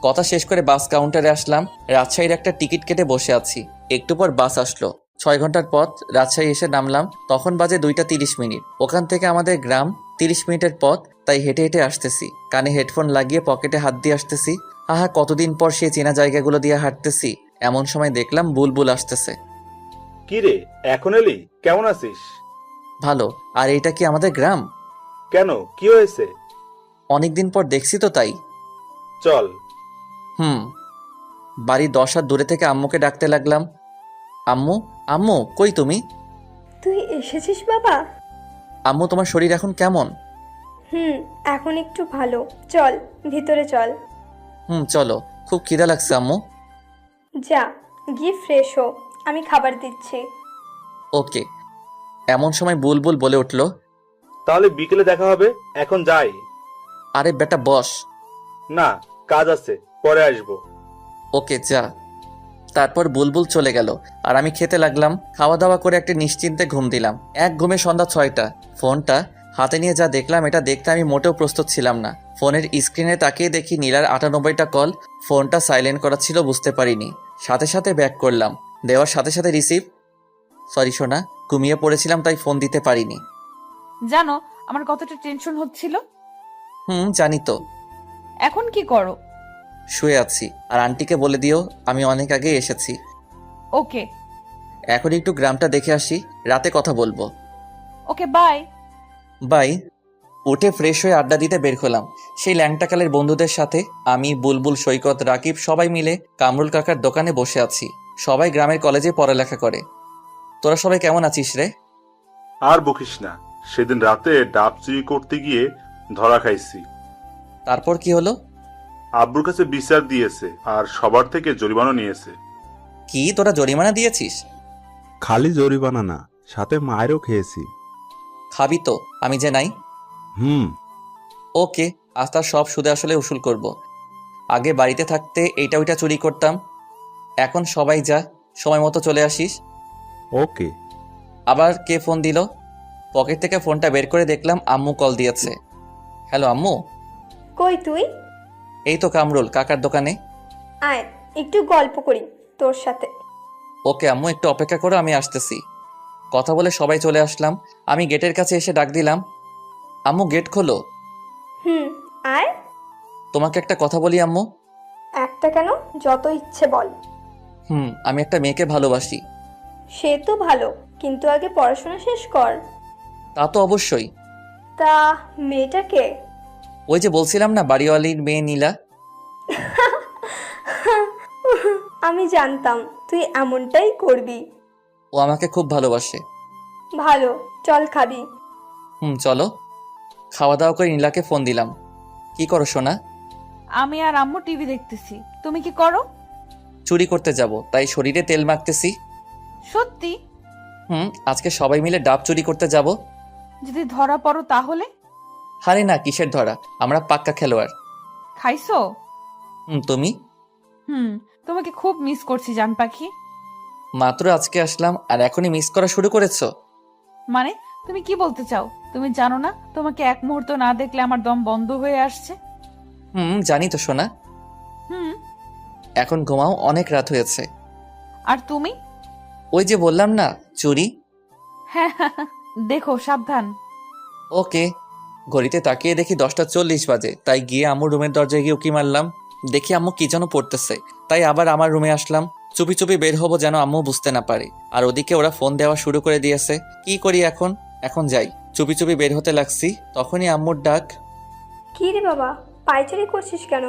কথা শেষ করে বাস কাউন্টারে আসলাম। রাজশাহীর একটা টিকিট কেটে বসে আছি। একটু পর বাস আসলো। 6 ঘন্টার পথ। রাজশাহী এসে নামলাম, তখন বাজে 2টা 30 মিনিট। ওখান থেকে আমাদের গ্রাম 30 মিনিটের পথ, তাই হেঁটে হেঁটে আসতেছি। কানে হেডফোন লাগিয়ে পকেটে হাত দিয়ে আসতেছি। আহা, কতদিন পর সেই চেনা জায়গাগুলো দিয়ে হাঁটতেছি। এমন সময় দেখলাম বুলবুল আসতেছে। কি রে, এখন এলি? কেমন আছিস? ভালো। আর এইটা কি আমাদের গ্রাম? কেন, কি হয়েছে? অনেকদিন পর দেখছি তো, তাই। চল। বাড়ির 10 হাত দূরে থেকে আম্মুকে ডাকতে লাগলাম। আম্মু, আম্মু, কই তুমি? তুই এসেছিস বাবা? আম্মু, তোমার শরীর এখন কেমন? এখন একটু ভালো। চল ভিতরে চল। চলো। খুব খিদা লাগছে আম্মু। যা, গিয়ে ফ্রেশ হো, আমি খাবার দিচ্ছি। ওকে। এমন সময় বুলবুল বলে উঠল, তাহলে বিকেলে দেখা হবে, এখন যাই। আরে বেটা বস। না, কাজ আছে, পরে আসবো। ওকে, যা। তারপর বুলবুল চলে গেল আর আমি খেতে লাগলাম। খাওয়া দাওয়া করে একটা নিশ্চিন্তে ঘুম দিলাম। এক ঘুমে সন্ধ্যা 6টা। ফোনটা হাতে নিয়ে যা দেখলাম, এটা দেখতে আমি মোটেও প্রস্তুত ছিলাম না। ফোনের স্ক্রিনে তাকিয়ে দেখি নীলার 98টা কল। ফোনটা সাইলেন্ট করা ছিল, বুঝতে পারিনি। সাথে সাথে ব্যাক করলাম। দেওয়ার সাথে সাথে রিসিভ। সরি সোনা, ঘুমিয়ে পড়েছিলাম তাই ফোন দিতে পারিনি। জানো আমার কতটা টেনশন হচ্ছিল। জানি তো। এখন কি করো? শুয়ে আছি। আর আন্টিকে বলে দিও আমি অনেক আগে এসেছি। ওকে। এখন একটু গ্রামটা দেখে আসি, রাতে কথা বলবো। ওকে, বাই। বাই। উঠে ফ্রেশ হয়ে আড্ডা দিতে বের হলাম সেই ল্যাংটাকালের বন্ধুদের সাথে। আমি, বুলবুল, সৈকত, রাকিব সবাই মিলে কামরুল কাকার দোকানে বসে আছি। সবাই গ্রামের কলেজে পড়ালেখা করে। তোরা সবাই কেমন আছিস রে? আর বকিস না, সেদিন রাতে ডাব চুরি করতে গিয়ে ধরা খাইছি। তারপর কি হলো? আব্বুর কাছে বিচার দিয়েছে আর সবার থেকে জরিমানা নিয়েছে। কি, তোরা জরিমানা দিয়েছিস? খালি জরিমানা না, সাথে মায়েরও খেয়েছি। খাবি তো, আমি যে নাই। হুম। ওকে, আজ তার সব সুদে আসলে উসুল করব। আগে বাড়িতে থাকতে এইটা ওইটা চুরি করতাম। এখন সবাই যা, সময় মতো চলে আসিস। ওকে। আবার কে ফোন দিল? পকেট থেকে ফোনটা বের করে দেখলাম আম্মু কল দিয়েছে। হ্যালো আম্মু। কই তুই? এই তো কামরুল কাকার দোকানে। আয়, একটু গল্প করি তোর সাথে। ওকে আম্মু, একটু অপেক্ষা করো, আমি আসতেছি। কথা বলে সবাই চলে আসলাম। আমি গেটের কাছে এসে ডাক দিলাম, আম্মু গেট খোলো। আয়। তোমাকে একটা কথা বলি আম্মু। একটা কেন, যত ইচ্ছে বল। আমি একটা মেয়েকে ভালোবাসি। সে তো ভালো, কিন্তু আগে পড়াশোনা শেষ কর। তা তো অবশ্যই। তা মেয়েটাকে? ওই যে বলছিলাম না, বাড়িওয়ালির মেয়ে নীলা। আমি জানতাম তুই এমনটাই করবি। ও আমাকে খুব ভালোবাসে। ভালো, চল খাবি। চলো। খাওয়া দাওয়া করে নীলাকে ফোন দিলাম। কি করো সোনা? আমি আর আম্মু টিভি দেখতেছি। তুমি কি করো? চুরি করতে যাব, তাই শরীরে তেল মাখতেছি। সত্যি? আজকে সবাই মিলে ডাব চুরি করতে যাব। যদি ধরা পড়ো তাহলে? হারে না, কিসের ধরা, আমরা পাক্কা খেলোয়াড়। খাইছো? তুমি? তোমাকে খুব মিস করছি জান পাখি। মাত্র আজকে আসলাম আর এখনই মিস করা শুরু করেছো? মানে তুমি কি বলতে চাও? তুমি জানো না তোমাকে এক মুহূর্ত না দেখলে আমার দম বন্ধ হয়ে আসছে। জানি তো সোনা। এখন ঘুমাও, অনেক রাত হয়েছে। আর তুমি? ওই যে বললাম না, চুরি। হ্যাঁ, দেখো সাবধান। ওকে। ঘড়িতে তাকিয়ে দেখি 10টা 40 বাজে, তাই গিয়ে আম্মুর রুমের দরজায় গিয়ে উকি মারলাম। দেখি আম্মু কি যেন পড়তেছে, তাই আবার আমার রুমে আসলাম। চুপি চুপি বের হবো যেন আম্মু বুঝতে না পারে। আর ওদিকে ওরা ফোন দেওয়া শুরু করে দিয়েছে। কি করি এখন? এখন যাই। চুপি চুপি বের হতে লাগছি, তখনই আম্মুর ডাক। কি রে বাবা, পায়চারি করছিস কেন?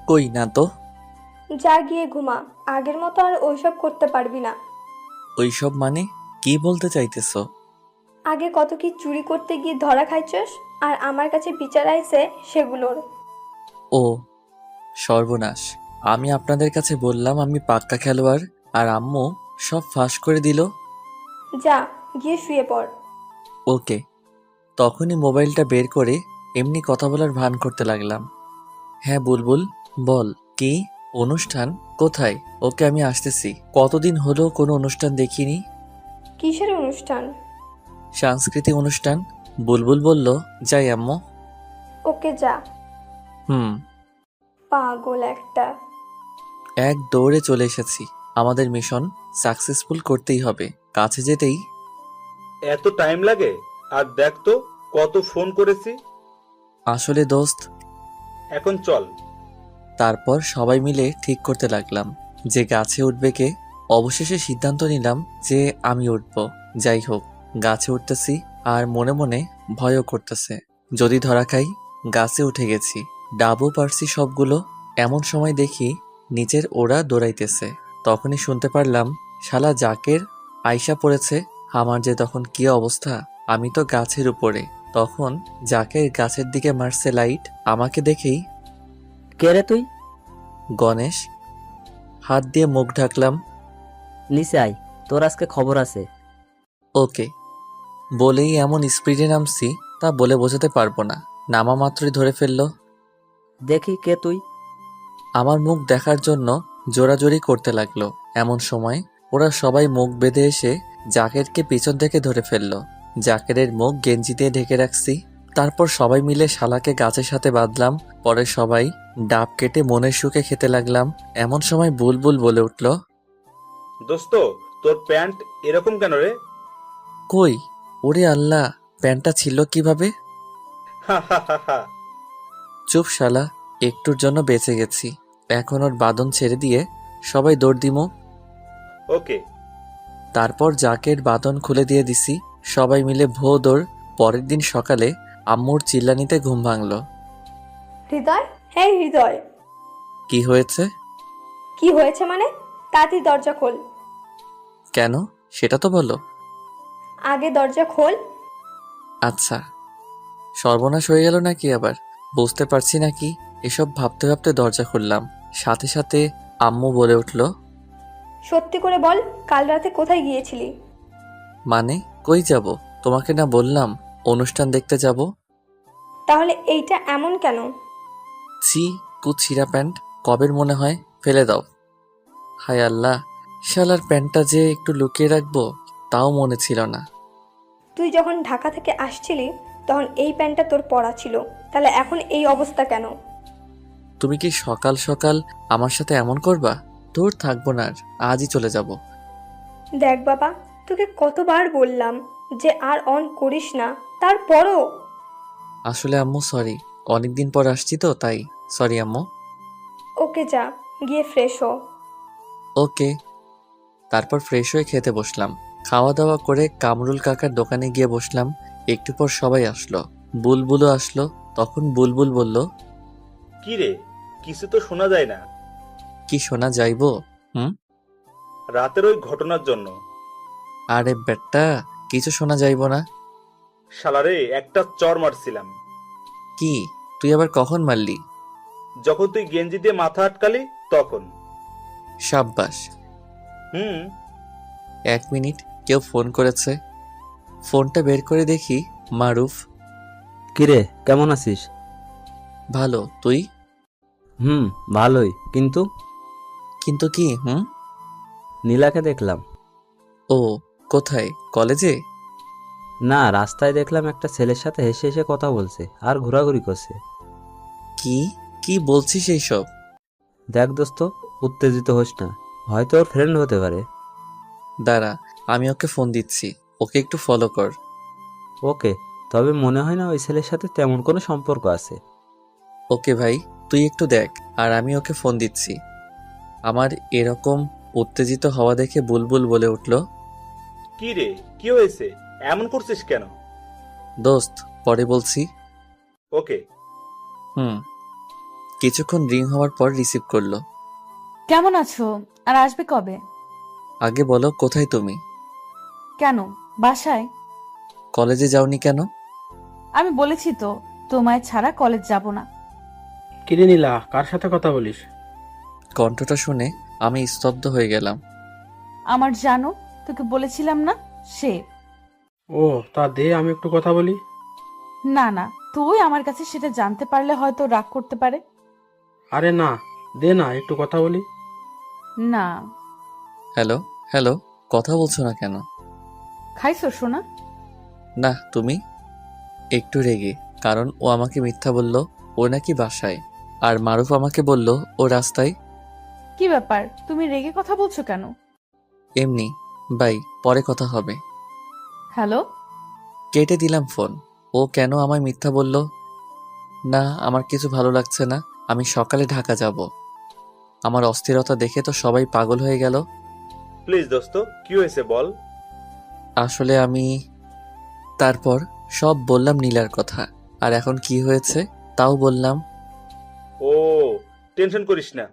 কই না তো। যা গিয়ে ঘুমা, আগের মতো আর ওইসব করতে পারবি না। ওইসব মানে কি বলতে চাইতেছো? আগে কত কি চুরি করতে গিয়ে ধরা খাইছস, আর আমার কাছে বিচার আইছে সেগুলোর। ও সর্বনাশ, আমি আপনাদের কাছে বললাম আমি পাক্কা খেলোয়াড়, আর আম্মু সব ফাঁস করে দিল। যা গিয়ে শুয়ে পড়। ওকে। তখনই মোবাইলটা বের করে এমনি কথা বলার ভান করতে লাগলাম। হ্যাঁ বুলবুল, বল। কি অনুষ্ঠান? কোথায়? ওকে, আমি আসতেছি। কতদিন হলো কোনো অনুষ্ঠান দেখিনি। কিসের অনুষ্ঠান? সাংস্কৃতিক অনুষ্ঠান। বুলবুল বলল, যাই আম্মু। ওকে যা। পাগল একটা। এক দৌড়ে চলে এসেছি। আমাদের মিশন সাকসেসফুল করতেই হবে। কাছে যেতেই এত টাইম লাগে? আর দেখ তো কত ফোন করেছি। আসলে দোস্ত, এখন চল। তারপর সবাই মিলে ঠিক করতে লাগলাম যে গাছে উঠবে কে। অবশেষে সিদ্ধান্ত নিলাম যে আমি উঠব। যাই হোক, গাছে উঠতেছি আর মনে মনে ভয়ও করতেছে, যদি ধরা খাই। গাছে উঠে গেছি, ডাবও পারছি সবগুলো। এমন সময় দেখি নিচের ওরা দৌড়াইতেছে। তখনই শুনতে পারলাম শালা জাকের আইসা পড়েছে। আমার যে তখন কি অবস্থা! আমি তো গাছের উপরে। তখন জাকের গাছের দিকে মারছে লাইট। আমাকে দেখেই কে রে তুই? গণেশ। হাত দিয়ে মুখ ঢাকলাম। নিচে আয়, তোর আজকে খবর আছে। ওকে বলেই এমন স্পিডে নামছি তা বলে বোঝাতে পারবো না। নামা মাত্রই ধরে ফেললো। দেখি কে তুই। আমার মুখ দেখার জন্য জোরাজোরি করতে লাগলো। এমন সময় ওরা সবাই মুখ বেঁধে এসে জাকেরকে পিছন থেকে ধরে ফেললো। জাকেরের মুখ গেঞ্জি দিয়ে ঢেকে রাখছি। তারপর সবাই মিলে শালাকে গাছের সাথে বাঁধলাম। পরে সবাই ডাব কেটে মনের সুখে খেতে লাগলাম। এমন সময় বুলবুল বলে উঠল, দোস্ত, তোর প্যান্ট এরকম কেন রে? কই? ওরে আল্লাহ, প্যান্টটা ছিল কিভাবে? হা হা হা হা। চুপ শালা, একটুর জন্য বেঁচে গেছি। এখন ওর বাঁধন ছেড়ে দিয়ে সবাই দৌড় দিমো। ওকে। তারপর জাকের বাঁধন খুলে দিয়ে দিছি। সবাই মিলে ভো দৌড়। পরের দিন সকালে আম্মুর চিল্লানিতে ঘুম ভাঙলো। হৃদয়, হ্যাঁ হৃদয়। কি হয়েছে? কি হয়েছে মানে? তাড়াতাড়ি দরজা খোল। কেন সেটা তো বলো। আগে দরজা খোল। আচ্ছা, সর্বনাশ হয়ে গেল নাকি আবার? বুঝতে পারছি নাকি। এসব ভাবতে ভাবতে দরজা খুললাম। সাথে সাথে আম্মু বলে উঠল, সত্যি করে বল, কাল রাতে কোথায় গিয়েছিলি? মানে কই যাব? তোমাকে না বললাম অনুষ্ঠান দেখতে যাব। তাহলে এইটা এমন কেন? ছি, কুছিরা প্যান্ট, কবের মনে হয়, ফেলে দাও। হায় আল্লাহ, শালার প্যান্টটা যে একটু লুকিয়ে রাখবো তাও মনে ছিল না। তুই যখন ঢাকা থেকে আসছিলি তখন এই প্যান্টটা তোর পরা ছিল, তাহলে এখন এই অবস্থা কেন? তুমি কি সকাল সকাল আমার সাথে এমন করবা? দূর থাকবো না আর, আজই চলে যাব। দেখ বাবা, তোকে কতবার বললাম যে আর অন করিস না, তারপরও। আসলে আম্মু সরি, অনেকদিন পর আসছি তো তাই। সরি আম্মু। ওকে যা, গিয়ে ফ্রেশ হ। ওকে। তারপর ফ্রেশ হয়ে খেতে বসলাম। খাওয়া দাওয়া করে কামরুল কাকার দোকানে গিয়ে বসলাম। একটু পর সবাই আসলো। বুলবুলও আসলো। তখন বুলবুল বলল, কি রে, কিছু তো শোনা যায় না। কি শোনা যাইবো? রাতের ওই ঘটনার জন্য। আরে বেটা, কিছু শোনা যাইবো না। শালারে একটা চর মারছিলাম। কি? তুই আবার কখন মারলি? যখন তুই গেঞ্জি দিয়ে মাথা আটকালি তখন। সাব্বাস। হুম। 1 মিনিট, কেউ ফোন করেছে। ফোনটা বের করে দেখি মারুফ। কিরে, কেমন আছিস? ভালো, তুই? ভালোই, কিন্তু কিন্তু কি? নীলাকে দেখলাম। ও, কোথায়? কলেজে? না, রাস্তায় দেখলাম একটা ছেলের সাথে হেসে হেসে কথা বলছে আর ঘোরাঘুরি করছে। কি কি বলছিস এইসব? দেখ দোস্ত, উত্তেজিত হোস না, হয়তো ওর ফ্রেন্ড হতে পারে। দাঁড়া, আমি ওকে ফোন দিচ্ছি। ওকে একটু ফলো কর। ওকে, তবে মনে হয় না ওই ছেলের সাথে তেমন কোনো সম্পর্ক আছে। ওকে ভাই, তুই একটু দেখ, আর আমি ওকে ফোন দিচ্ছি। আমার এরকম উত্তেজিত হওয়া দেখে বুলবুল বলে উঠল, কি রে, কি হয়েছে? এমন করছিস কেন? দোস্ত, পরে বলছি। ওকে। কিছুক্ষণ রিং হওয়ার পর রিসিভ করলো। কেমন আছো? আর আসবে কবে? আগে বলো, কোথায় তুমি? কেন, বাসায়। কলেজে যাওনি কেন? আমি বলেছি তো, তোমায় ছাড়া কলেজ যাব না। কিরে নীলা, কার সাথে কথা বলিস? কণ্ঠটা শুনে আমি স্তব্ধ হয়ে গেলাম। আমার জানো, তোকে বলেছিলাম না, সে। ও, তা দে আমি একটু কথা বলি। না না, তুই আমার কাছে সেটা জানতে পারলে হয়তো রাগ করতে পারে। আরে না, দে না একটু কথা বলি। না। হ্যালো হ্যালো, কথা বলছো না কেন? খাইছো সোনা? না, তুমি? একটু রেগে, কারণ ও আমাকে মিথ্যা বলল ও নাকি বাসায়। আর মারুফ আমাকে বলল ও রাস্তায়। কি ব্যাপার, তুমি রেগে কথা বলছো কেন? এমনি। বাই, পরে কথা হবে। হ্যালো। কেটে দিলাম ফোন। ও কেন আমায় মিথ্যা বলল? না, আমার কিছু ভালো লাগছে না। আমি সকালে ঢাকা যাব। আমার অস্থিরতা দেখে তো সবাই পাগল হয়ে গেল। প্লিজ দোস্ত, কি হয়েছে বল। আসলে আমি তারপর সব বললাম নীলার কথা, আর এখন কি হয়েছে তাও বললাম। ও, টেনশন করিস না।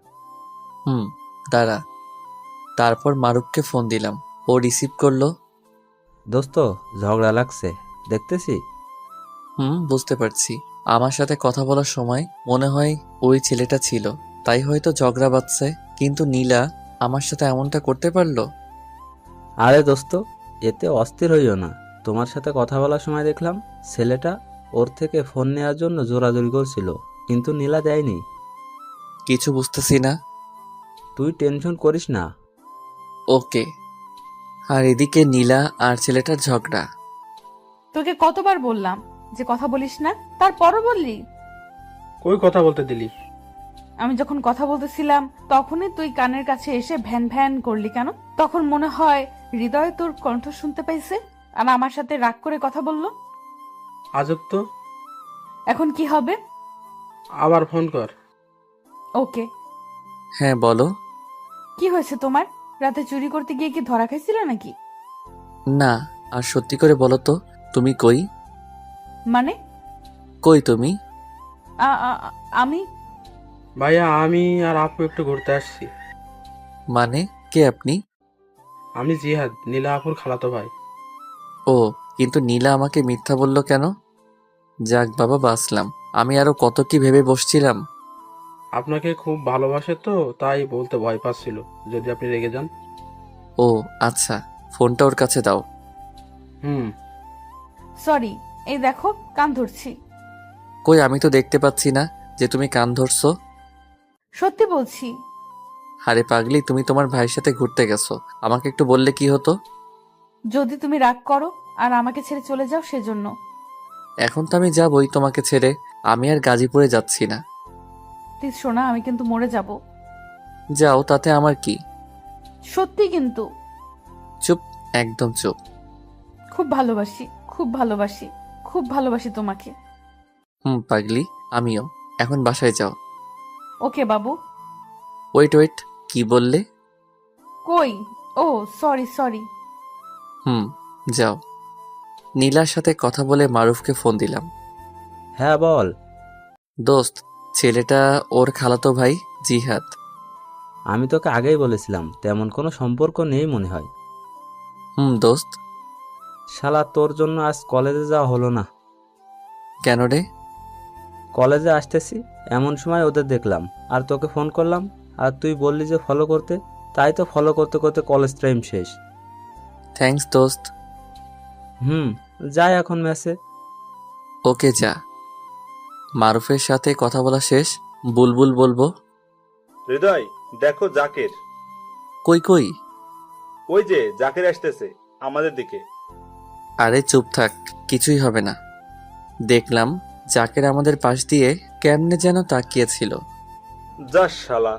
দাঁড়া। তারপর মারুফকে ফোন দিলাম, ও রিসিভ করলো। দোস্ত, ঝগড়া লাগছে দেখতেছি। বুঝতে পারছি। আমার সাথে কথা বলার সময় মনে হয় ওই ছেলেটা ছিল, তাই হয়তো ঝগড়া বাঁধছে। কিন্তু নীলা আমার সাথে এমনটা করতে পারলো? আরে দোস্ত, এতে অস্থির হইও না। তোমার সাথে কথা বলার সময় দেখলাম ছেলেটা ওর থেকে ফোন নেওয়ার জন্য জোরাজোরি করছিল, কিন্তু নীলা দেয়নি। কিছু বুঝতেছি না। তুই টেনশন করিস না। ওকে। আর এদিকে নীলা আর ছেলেটার ঝগড়া। তোকে কতবার বললাম যে কথা বলিস না, তারপরও বললি। কই কথা বলতে দিলি? আমি যখন কথা বলতেছিলাম তখনই তুই কানের কাছে এসে ভ্যান ভ্যান করলি কেন? তখন মনে হয় হৃদয় তোর কণ্ঠ শুনতে পাইছে আর আমার সাথে রাগ করে কথা বললো। আজব তো। এখন কি হবে? আবার ফোন কর। ওকে। হ্যাঁ বলো। কি হয়েছে তোমার? রাতে চুরি করতে গিয়ে কি ধরা খাইছিলে নাকি? না, আর সত্যি করে বলো তো, তুমি কই? মানে? কই তুমি? আমি ভাইয়া, আমি আর আপু একটু ঘুরতে আসছি। মানে কে আপনি? আমি জিহাদ, নীলা আপুর খালাতো ভাই। ও, কিন্তু নীলা আমাকে মিথ্যা বললো কেন? যাক বাবা, বাঁচলাম। আমি আরো কত কি ভেবে বসছিলাম। আপনাকে খুব ভালোবাসে তো, তাই বলতে ভয় পাচ্ছিল যদি আপনি রেগে যান। ও আচ্ছা, ফোনটা ওর কাছে দাও। সরি, এই দেখো কান ধরছি। কই, আমি তো দেখতে পাচ্ছি না যে তুমি কান ধরছো। সত্যি বলছি। আরে পাগলি, তুমি তোমার ভাইয়ের সাথে ঘুরতে গেছো, আমাকে একটু বললে কি হতো? যদি তুমি রাগ করো আর আমাকে ছেড়ে চলে যাও সেজন্য। এখন তো আমি যাবই তোমাকে ছেড়ে। আমি আর গাজীপুরে যাচ্ছি না। প্লিজ শোনা, আমি কিন্তু মরে যাব। যাও, তাতে আমার কি। সত্যি কিন্তু। চুপ, একদম চুপ। খুব ভালোবাসি, খুব ভালোবাসি, খুব ভালোবাসি তোমাকে। পাগলি, আমিও। এখন বাসায় যাও। ওকে বাবু। ওয়েট ওয়েট, কি বললে? কই? ও সরি সরি। যাও। নীলার সাথে কথা বলে মারুফকে ফোন দিলাম। হ্যাঁ বল। দোস্ত, ছেলেটা ওর খালাতো ভাই জিহাদ। আমি তোকে আগেই বলেছিলাম তেমন কোনো সম্পর্ক নেই মনে হয়। দোস্ত। শালা, তোর জন্য আজ কলেজে যাওয়া হলো না। কেন রে? কলেজে আসতেছি এমন সময় ওদের দেখলাম আর তোকে ফোন করলাম, আর তুই বললি যে ফলো করতে, তাই তো ফলো করতে করতে কলেজ টাইম শেষ। থ্যাঙ্কস দোস্ত। যাই এখন ম্যাচে। ওকে যা। মারুফের সাথে কথা বলা শেষ। বুলবুল বলবো। হৃদয়, দেখো জাকের। কই কই? ওই যে জাকের আসতেছে আমাদের দিকে। আরে চুপ থাক, কিছুই হবে না। দেখলাম জাকের আমাদের পাশ দিয়ে কেমনে যেন তাকিয়েছিল। যা শালা।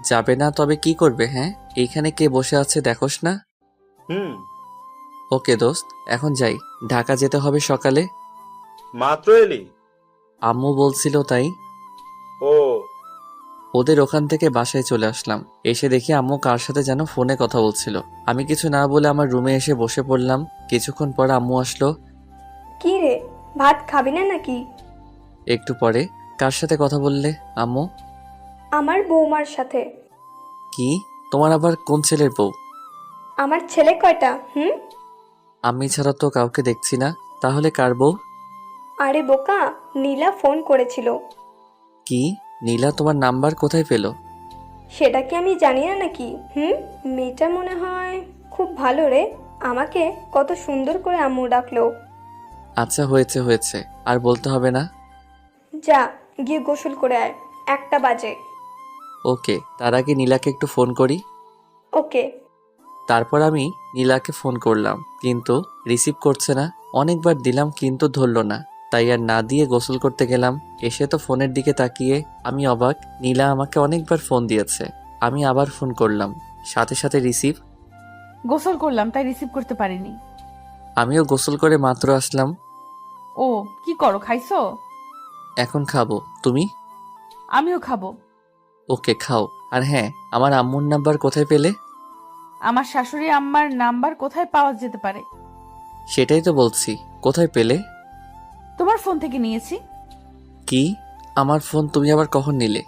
যাবে না তবে কি করবে? হ্যাঁ, এইখানে কে বসে আছে দেখোস না? ওকে দোস্ত, এখন যাই। ঢাকা যেতে হবে সকালে। মাত্র এলি? আম্মু বলছিল তাই। ও। ওদের ওখান থেকে বাসায় চলে আসলাম। এসে দেখি আম্মু কার সাথে যেন ফোনে কথা বলছিল। আমি কিছু না বলে আমার রুমে এসে বসে পড়লাম। কিছুক্ষণ পর আম্মু আসলো। কি রে, ভাত খাবি না নাকি? একটু পরে। কার সাথে কথা বললে আম্মু? আমার বৌমার সাথে। কি? তোমার আবার কোন ছেলের বউ? আমার ছেলে কয়টা? আমি ছাড়া তো কাউকে দেখছি না, তাহলে কার বউ? আরে বোকা, নীলা ফোন করেছিল। কি? নীলা তোমার নাম্বার কোথায় পেলো? সেটা কি আমি জানি না নাকি? মেয়েটা মনে হয় খুব ভালো রে। আমাকে কত সুন্দর করে আম্মু ডাকলো। আচ্ছা, হয়েছে হয়েছে, আর বলতে হবে না। যা গিয়ে গোসল করে আয়, 1টা বাজে। ওকে, তার আগে নীলাকে একটু ফোন করি। ওকে। তারপর আমি নীলাকে ফোন করলাম, কিন্তু রিসিভ করছে না। অনেকবার দিলাম কিন্তু ধরলো না। তাই আর না দিয়ে গোসল করতে গেলাম। এসে তো ফোনের দিকে তাকিয়ে আমি অবাক। নীলা আমাকে অনেকবার ফোন দিয়েছে। আমি আবার ফোন করলাম, সাথে সাথে রিসিভ। গোসল করলাম তাই রিসিভ করতে পারিনি। আমিও গোসল করে মাত্র আসলাম। ও কি করো, খাইছো? এখন খাবো, তুমি? আমিও খাবো। ওকে খাও। আর হ্যাঁ, আমার আম্মুর নাম্বার কোথায় পেলে? আমার শাশুড়ি আম্মার নাম্বার কোথায় পাওয়া যেতে পারে? সেটাই তো বলছি, কোথায় পেলে? তোমার ফোন থেকে নিয়েছি। কি? আমার ফোন তুমি আবার কখন নিলে?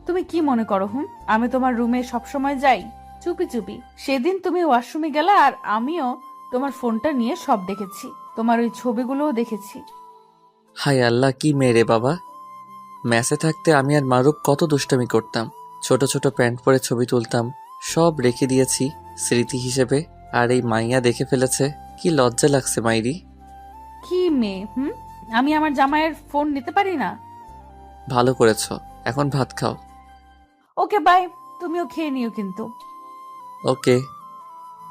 তুমি কি মনে করো আমি তোমার রুমে সবসময় যাই চুপি চুপি? সেদিন তুমি ওয়াশরুমে গেলা আর আমিও তোমার ফোনটা নিয়ে সব দেখেছি, তোমার ওই ছবিগুলোও দেখেছি। হায় আল্লাহ, কি মেরে বাবা! ম্যাচে থাকতে আমি আর মারুফ কত দুষ্টামি করতাম। ছোট ছোট প্যান্ট পরে ছবি তুলতাম, সব রেখে দিয়েছি স্মৃতি হিসেবে। আর এই মাইয়া দেখে ফেলেছে, কি লজ্জা লাগছে মাইরি। কি মেয়ে আমি আমার জামাইয়ের ফোন নিতে পারি না? ভালো করেছো, এখন ভাত খাও। ওকে বাই, তুমিও খেয়ে নিও কিন্তু। ওকে।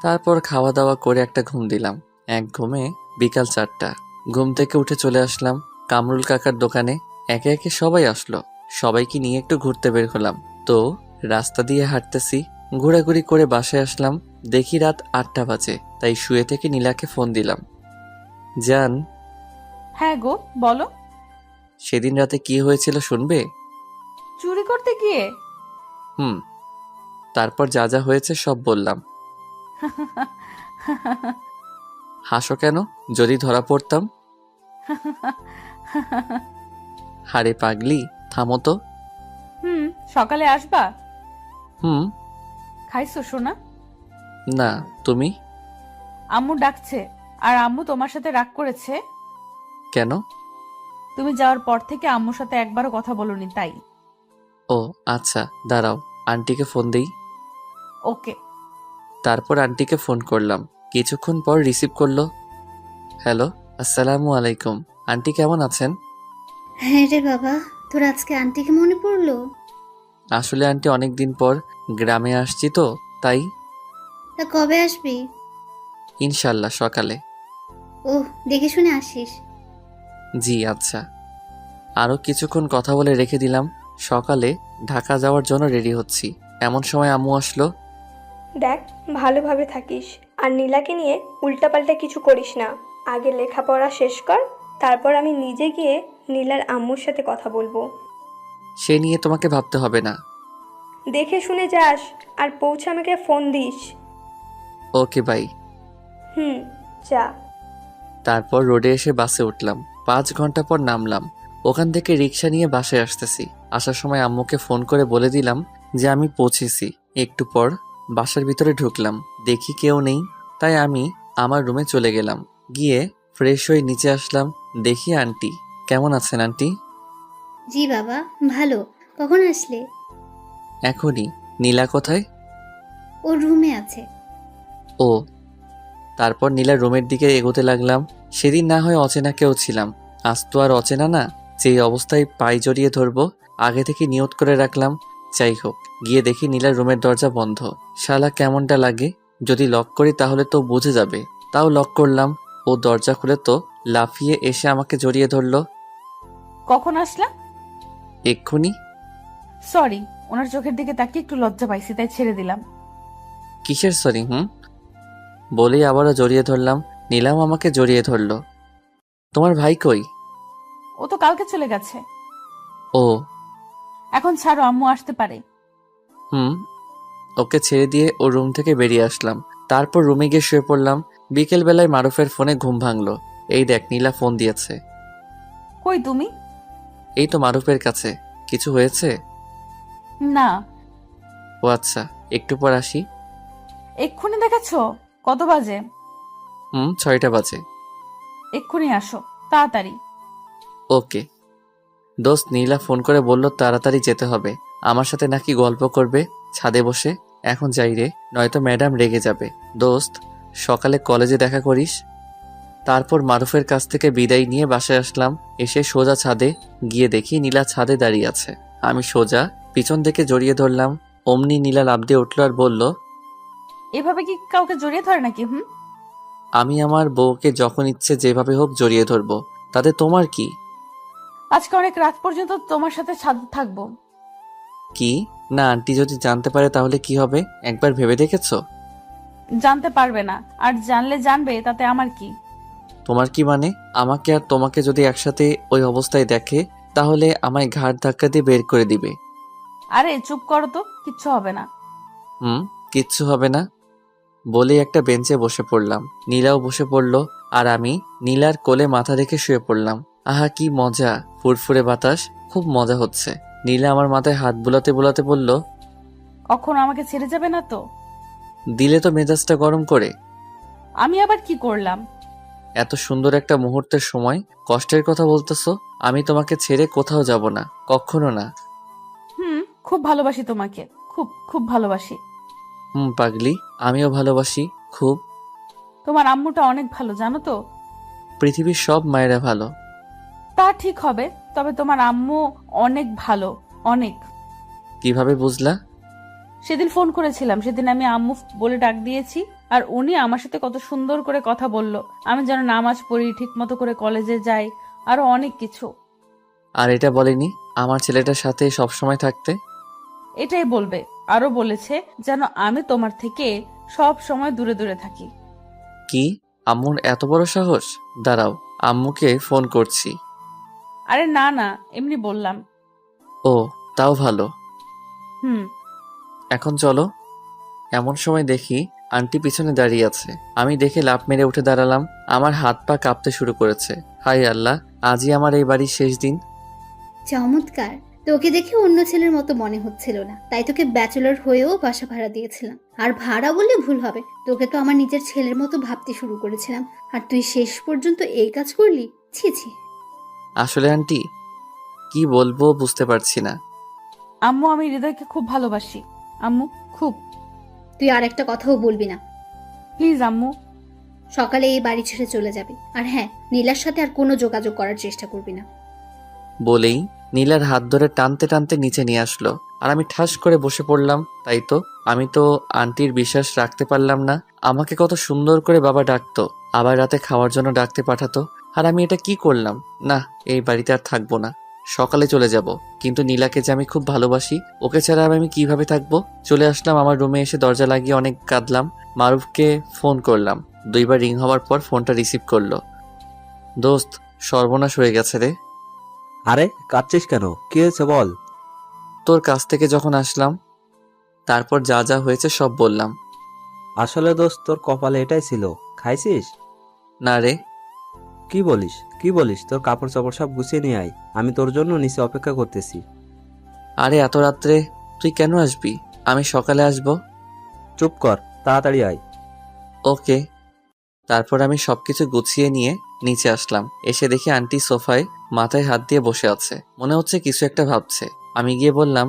তারপর খাওয়া দাওয়া করে একটা ঘুম দিলাম। এক ঘুমে বিকাল 4টা। ঘুম থেকে উঠে চলে আসলাম কামরুল কাকার দোকানে। একে একে সবাই আসলো, সবাইকে নিয়ে একটু ঘুরতে বের হলাম। তো রাস্তা দিয়ে হাঁটতেছি, ঘোরাঘুরি করে বাসায় আসলাম। দেখি রাত 8টা বাজে, তাই শুয়ে থেকে নীলাকে ফোন দিলাম। জান, হ্যাঁ গো বলো। সেদিন রাতে কি হয়েছিল শুনবে? চুরি করতে গিয়ে? তারপর যা যা হয়েছে সব বললাম। হাসো কেন? যদি ধরা পড়তাম? হারে পাগলি, থামো তো। সকালে আসবা? হুম। খাইছো সোনা? না, তুমি? আম্মু ডাকছে। আর আম্মু তোমার সাথে রাগ করেছে। কেন? তুমি যাওয়ার পর থেকে আম্মুর সাথে একবারও কথা বলনি তাই। ও আচ্ছা, দাঁড়াও, আন্টিকে ফোন দেই। ওকে। তারপর আন্টিকে ফোন করলাম। কিছুক্ষণ পর রিসিভ করলো। হ্যালো, আসসালামু আলাইকুম। আন্টি কেমন আছেন? হ্যাঁ রে বাবা, তোর আজকে আন্টিকে মনে পড়লো? আসলে আন্টি অনেকদিন পর গ্রামে আসছি তো তাই। তা কবে আসবি? ইনশাল্লাহ সকালে। ও, দেখে শুনে আসিস। জি আচ্ছা। আরও কিছুক্ষণ কথা বলে রেখে দিলাম। সকালে ঢাকা যাওয়ার জন্য রেডি হচ্ছি, এমন সময় আম্মু আসলো। দেখ, ভালোভাবে থাকিস আর নীলাকে নিয়ে উল্টাপাল্টা কিছু করিস না। আগে লেখাপড়া শেষ কর, তারপর আমি নিজে গিয়ে নীলার আম্মুর সাথে কথা বলবো। সে নিয়ে তোমাকে ভাবতে হবে না। দেখে শুনে যাস আর পৌঁছে আমাকে ফোন দিস। Okay bye. যা। তারপর রোডে এসে বাসে উঠলাম। 5 ঘন্টা পর নামলাম। ওখান থেকে রিক্সা নিয়ে বাসায় আসতেছি। আসার সময় আম্মুকে ফোন করে বলে দিলাম যে আমি পৌঁছেছি। একটু পর বাসার ভিতরে ঢুকলাম, দেখি কেউ নেই, তাই আমি আমার রুমে চলে গেলাম। গিয়ে ফ্রেশ হয়ে নিচে আসলাম, দেখি আন্টি। কেমন আছেন আন্টি? জি বাবা, ভালো। কখন আসলে? এখনই। নীলা কোথায়? ওর রুমে আছে। ও। তারপর নীলার রুমের দিকে এগোতে লাগলাম। সেদিন না হয় অচেনা কেউ ছিলাম, আজ তো আর অচেনা না। যেই অবস্থায় পাই জড়িয়ে ধরবো আগে থেকে নিয়ত করে রাখলাম। যাই হোক, গিয়ে দেখি নীলার রুমের দরজা বন্ধ। শালা কেমনটা লাগে, যদি লক করি তাহলে তো বুঝে যাবে। তাও লক করলাম। ও দরজা খুলে তো লাফিয়ে এসে আমাকে জড়িয়ে ধরলো। কখন আসলা? এক্ষুনি। সরি, ওনার চোখের দিকে তাকিয়ে একটু লজ্জা পাইছি তাই ছেড়ে দিলাম। কিসের সরি? বলেই আবারও জড়িয়ে ধরলাম। নীলাম আমাকে জড়িয়ে ধরলো। তোমার ভাই কই? ও তো কালকে চলে গেছে। ও। এখন ছাড়ো, আম্মু আসতে পারে। ওকে ছেড়ে দিয়ে ও রুম থেকে বেরিয়ে আসলাম। তারপর রুমে গিয়ে শুয়ে পড়লাম। বিকেল বেলায় মারুফের ফোনে ঘুম ভাঙলো। এই দেখ, নীলা ফোন দিয়েছে। কই তুমি? এই তো মারুফের কাছে। কিছু হয়েছে? না। ও আচ্ছা, একটু পর আসি। এক্ষুনি দেখাচ্ছো? কত বাজে? 6টা বাজে। এক্ষুনি আসো, তাড়াতাড়ি। ওকে। দোস্ত, নীলা ফোন করে বলল তাড়াতাড়ি যেতে হবে। আমার সাথে নাকি গল্প করবে ছাদে বসে। এখন যাই রে, নয়তো ম্যাডাম রেগে যাবে। দোস্ত, সকালে কলেজে দেখা করিস। তারপর মারুফের কাছ থেকে বিদায় নিয়ে বাসায় আসলাম। এসে সোজা ছাদে গিয়ে দেখি নীলা ছাদে দাঁড়িয়ে আছে। আমি সোজা পিছন থেকে জড়িয়ে ধরলাম। অমনি নীলা লাফ দিয়ে উঠল আর বলল, এভাবে কি কাউকে জড়িয়ে ধরে নাকি? আমি আমার বউকে যখন ইচ্ছে যেভাবে হোক জড়িয়ে ধরবো। তাতে তোমার কি? আজকে অনেক রাত পর্যন্ত তোমার সাথে ছাদে থাকবো। কি না, আন্টি যদি জানতে পারে তাহলে কি হবে? একবার ভেবে দেখেছো? জানতে পারবে না, আর জানলে জানবে, তাতে আমার কি? তোমার কি মানে? আমাকে আর তোমাকে যদি একসাথে ওই অবস্থায় দেখে তাহলে আমায় ঘাড় ধাক্কা দিয়ে বের করে দিবে। আরে চুপ করো তো, কিচ্ছু হবে না। কিচ্ছু হবে না বলে একটা বেঞ্চে বসে পড়লাম। নীলাও বসে পড়লো আর আমি নীলার কোলে মাথা রেখে শুয়ে পড়লাম। আহা কি মজা, ফুরফুরে বাতাস, খুব মজা হচ্ছে। নীলা আমার মাথায় হাত বুলাতে বুলাতে বলল, কখনো আমাকে ছেড়ে যাবে না তো? দিলে তো মেজাজটা গরম করে। আমি আবার কি করলাম? এত সুন্দর একটা মুহূর্তের সময় কষ্টের কথা বলতেছো? আমি তোমাকে ছেড়ে কোথাও যাব না, কখনো না। খুব ভালোবাসি তোমাকে, খুব খুব ভালোবাসি। পাগলি, আমিও ভালোবাসি খুব। তোমার আম্মুটা অনেক ভালো, জানো তো? পৃথিবীর সব মায়েরা ভালো। তা ঠিক হবে, তবে তোমার আম্মু অনেক ভালো, অনেক। কিভাবে বুঝলা? সেদিন ফোন করেছিলাম, সেদিন আমি আম্মু বলে ডাক দিয়েছি, আর উনি আমার সাথে কত সুন্দর করে কথা বলল। আমি যেন নামাজ পড়ি, ঠিক মতো করে কলেজে যাই, আরো অনেক কিছু। আর এটা বলেনি আমার ছেলেটার সাথে সবসময় থাকতে? এটাই বলবে। আরো বলেছে যেন আমি তোমার থেকে সব সময় দূরে দূরে থাকি। কি, আম্মুর এত বড় সাহস? দাঁড়াও, আম্মুকে ফোন করছি। আরে না না, এমনি বললাম। ও, তাও ভালো। হুম। এখন চলো। এমন সময় দেখি আন্টি পিছনে দাঁড়িয়ে আছে। আমি দেখে লাফ মেরে উঠে দাঁড়ালাম। আমার হাত পা কাঁপতে শুরু করেছে। হায় আল্লাহ, আজই আমার এই বাড়ির শেষ দিন। চমৎকার। তোকে দেখে অন্য ছেলের মতো মনে হচ্ছিল না, তাই তোকে ব্যাচেলর হয়েও বাসা ভাড়া দিয়েছিলাম। আর ভাড়া বললে ভুল হবে, তোকে তো আমার নিজের ছেলের মতো ভাবতে শুরু করেছিলাম, আর তুই শেষ পর্যন্ত এই কাজ করলি। ছি ছি। আসলে আন্টি কি বলবো বুঝতে পারছি না। আম্মু, আমি হৃদয়কে খুব ভালোবাসি আম্মু, খুব। তুই আর একটা কথাও বলবি না প্লিজ আম্মু। সকালে এই বাড়ি ছেড়ে চলে যাবি, আর হ্যাঁ, নীলার সাথে আর কোনো যোগাযোগ করার চেষ্টা করবি না। বলেই নীলার হাত ধরে টানতে টানতে নিচে নিয়ে আসলো, আর আমি ঠাস করে বসে পড়লাম। তাই তো, আমি তো আন্টির বিশ্বাস রাখতে পারলাম না। আমাকে কত সুন্দর করে বাবা ডাকতো, আবার রাতে খাওয়ার জন্য ডাকতে পাঠাতো, আর আমি এটা কি করলাম? না, এই বাড়িতে আর থাকবো না, সকালে চলে যাব। কিন্তু নীলাকে যে আমি খুব ভালোবাসি, ওকে ছাড়া আমি কিভাবে থাকবো? চলে আসলাম আমার রুমে, এসে দরজা লাগিয়ে অনেক কাঁদলাম। মারুফকে ফোন করলাম, 2 বার রিং হওয়ার পর ফোনটা রিসিভ করলো। দোস্ত, সর্বনাশ হয়ে গেছে রে। আরে কাঁদছিস কেন? কি হয়েছে বল। তোর কাছ থেকে যখন আসলাম তারপর যা যা হয়েছে সব বললাম। আসলে দোস্ত, তোর কপালে এটাই ছিল। খাইছিস? না রে। কি বলিস, কি বলিস? তোর কাপড় চাপড় সব গুছিয়ে নিয়ে আয়, আমি তোর জন্য নিচে অপেক্ষা করতেছি। আরে এত রাত্রে তুই কেন আসবি? আমি সকালে আসব। চুপ কর, তাড়াতাড়ি আয়। ওকে। তারপর আমি সবকিছু গুছিয়ে নিয়ে নিচে আসলাম। এসে দেখি আন্টি সোফায় মাথায় হাত দিয়ে বসে আছে, মনে হচ্ছে কিছু একটা ভাবছে। আমি গিয়ে বললাম,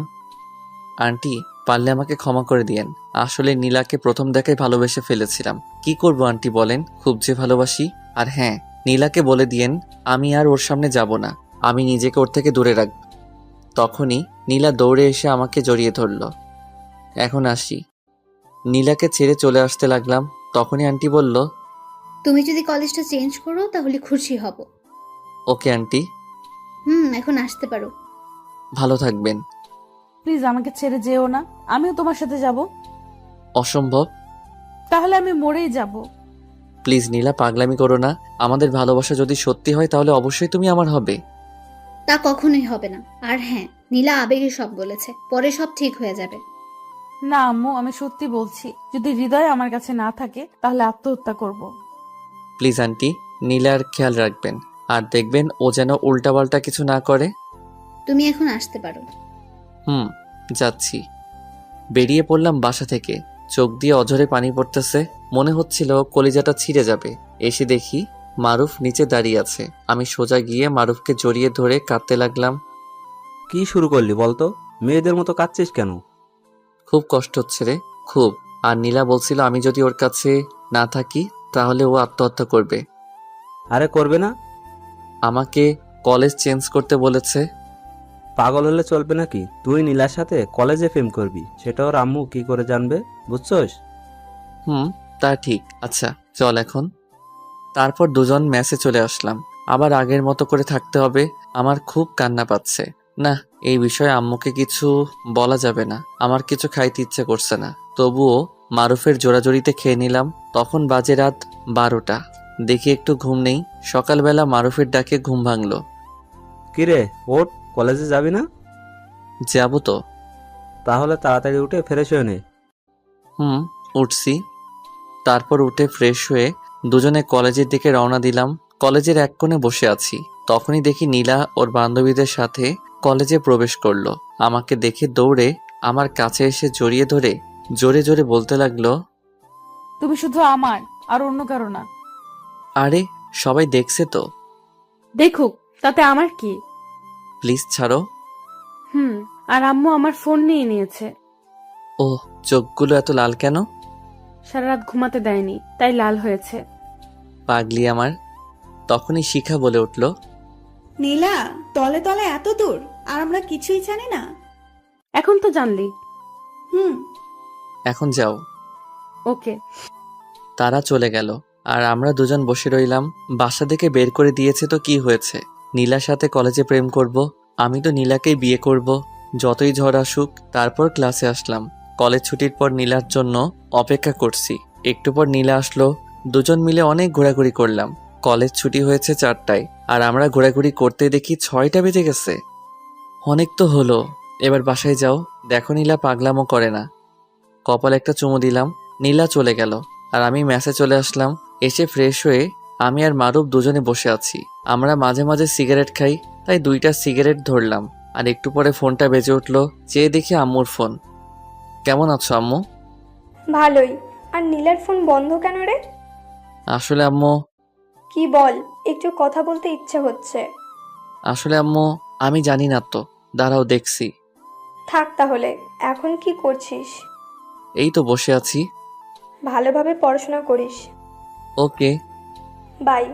আন্টি পারলে আমাকে ক্ষমা করে দিয়েন। আসলে নীলাকে প্রথম দেখায় ভালোবেসে ফেলেছিলাম। কি করব আন্টি বলেন, খুব যে ভালোবাসি। আর হ্যাঁ, নীলাকে বলে দিয়েন আমি আর ওর সামনে যাব না, আমি নিজেকে ওর থেকে দূরে রাখব। তখনই নীলা দৌড়ে এসে আমাকে জড়িয়ে ধরল। এখন আসি। নীলাকে ছেড়ে চলে আসতে লাগলাম, তখনই আন্টি বলল, তুমি যদি কলেজটা চেঞ্জ করো তাহলে খুশি হব। Okay aunty. এখন আসতে পারো। ভালো থাকবেন। প্লিজ আমাকে ছেড়ে যেও না, আমিও তোমার সাথে যাব। অসম্ভব। তাহলে আমি মরেই যাব। প্লিজ নীলা, পাগলামি করো না। আমাদের ভালোবাসা যদি সত্যি হয় তাহলে অবশ্যই তুমি আমার হবে। তা কখনোই হবে না। আর হ্যাঁ, নীলা আবেগে সব বলেছে, পরে সব ঠিক হয়ে যাবে। না আম্মু, আমি সত্যি বলছি, যদি হৃদয় আমার কাছে না থাকে তাহলে আত্মহত্যা করব। প্লিজ আন্টি, নীলার খেয়াল রাখবেন, আর দেখবেন ও যেন উল্টাপাল্টা কিছু না করে। তুমি এখন আসতে পারো। যাচ্ছি। বেরিয়ে পড়লাম বাসা থেকে। চোখ দিয়ে অঝরে পানি পড়তেছে, মনে হচ্ছিল কলিজাটা ছিঁড়ে যাবে। এসে দেখি মারুফ নিচে দাঁড়িয়ে আছে। আমি সোজা গিয়ে মারুফকে জড়িয়ে ধরে কাঁদতে লাগলাম। কি শুরু করলি বলতো? মেয়েদের মতো কাঁদছিস কেন? খুব কষ্ট হচ্ছে রে, খুব। আর নীলা বলছিল আমি যদি ওর কাছে না থাকি তাহলে ও আত্মহত্যা করবে। আরে করবে না। আমাকে কলেজ চেঞ্জ করতে বলেছে। পাগল হলে চলবে নাকি? তুই নীলার সাথে কলেজে প্রেম করবি, সেটা ওর আম্মু কি করে জানবে? বুঝছস? তা ঠিক। আচ্ছা চল এখন। তারপর দুজন মেসে চলে আসলাম। আবার আগের মতো করে থাকতে হবে। আমার খুব কান্না পাচ্ছে। না, এই বিষয়ে আম্মুকে কিছু বলা যাবে না। আমার কিছু খাইতে ইচ্ছে করছে না। তবুও মারুফের জোরাজোরিতে খেয়ে নিলাম। তখন বাজে রাত 12টা। দেখি একটু ঘুম নেই। সকালবেলা মারুফের ডাকে ঘুম ভাঙলো। কিরে, ওঠ, কলেজে যাবি না? যাবো তো। তাহলে তাড়াতাড়ি উঠে ফ্রেশ হয়ে নে। উঠছি। তারপর উঠে ফ্রেশ হয়ে দুজনে কলেজের দিকে রওনা দিলাম। কলেজের এক কোণে বসে আছি। তখনই দেখি নীলা ওর বান্ধবীদের সাথে কলেজে প্রবেশ করলো। আমাকে দেখে দৌড়ে আমার কাছে এসে জড়িয়ে ধরে জোরে জোরে বলতে লাগলো, তুমি শুধু আমার, আর অন্য কারো না। আরে সবাই দেখছে তো। দেখুক, তাতে আমার কি? প্লিজ ছাড়ো। আর আম্মু আমার ফোন নিয়ে নিয়েছে। ও, চোখগুলো এত লাল কেন? সারা রাত ঘুমাতে দেয়নি, তাই লাল হয়েছে। পাগলি আমার। তখনই শিখা বলে উঠল, নীলা, তলে তলে এত দূর আর আমরা কিছুই জানি না। এখন তো জানলি। এখন যাও। ওকে। তারা চলে গেল আর আমরা দুজন বসে রইলাম। বাসা থেকে বের করে দিয়েছে তো কি হয়েছে? নীলার সাথে কলেজে প্রেম করব। আমি তো নীলাকেই বিয়ে করব, যতই ঝড় আসুক। তারপর ক্লাসে আসলাম। কলেজ ছুটির পর নীলার জন্য অপেক্ষা করছি। একটু পর নীলা আসলো। দুজন মিলে অনেক ঘোরাঘুরি করলাম। কলেজ ছুটি হয়েছে 4টায় আর আমরা ঘোরাঘুরি করতে দেখি 6টা বেজে গেছে। অনেক তো হলো, এবার বাসায় যাও। দেখো নীলা পাগলামো করে না। কপালে একটা চুমু দিলাম। নীলা চলে গেল আর আমি ম্যাসে চলে আসলাম। এসে ফ্রেশ হয়ে আমি আর মারুফ দুজনে বসে আছি। আমরা মাঝে মাঝে সিগারেট খাই, তাই 2টা সিগারেট ধরলাম। আর একটু পরে ফোনটা বেজে উঠলো। চেয়ে দেখি আম্মুর ফোন। কেমন আছো আম্মু? ভালোই। আর নীলার ফোন বন্ধ কেন রে? আসলে আম্মু কি বল, একটু কথা বলতে ইচ্ছে হচ্ছে। আসলে আম্মু আমি জানি না তো, দাঁড়াও দেখছি। থাক তাহলে, এখন কি করছিস? এই তো বসে আছি। ভালোভাবে পড়াশোনা করিস। ওকে। বাই।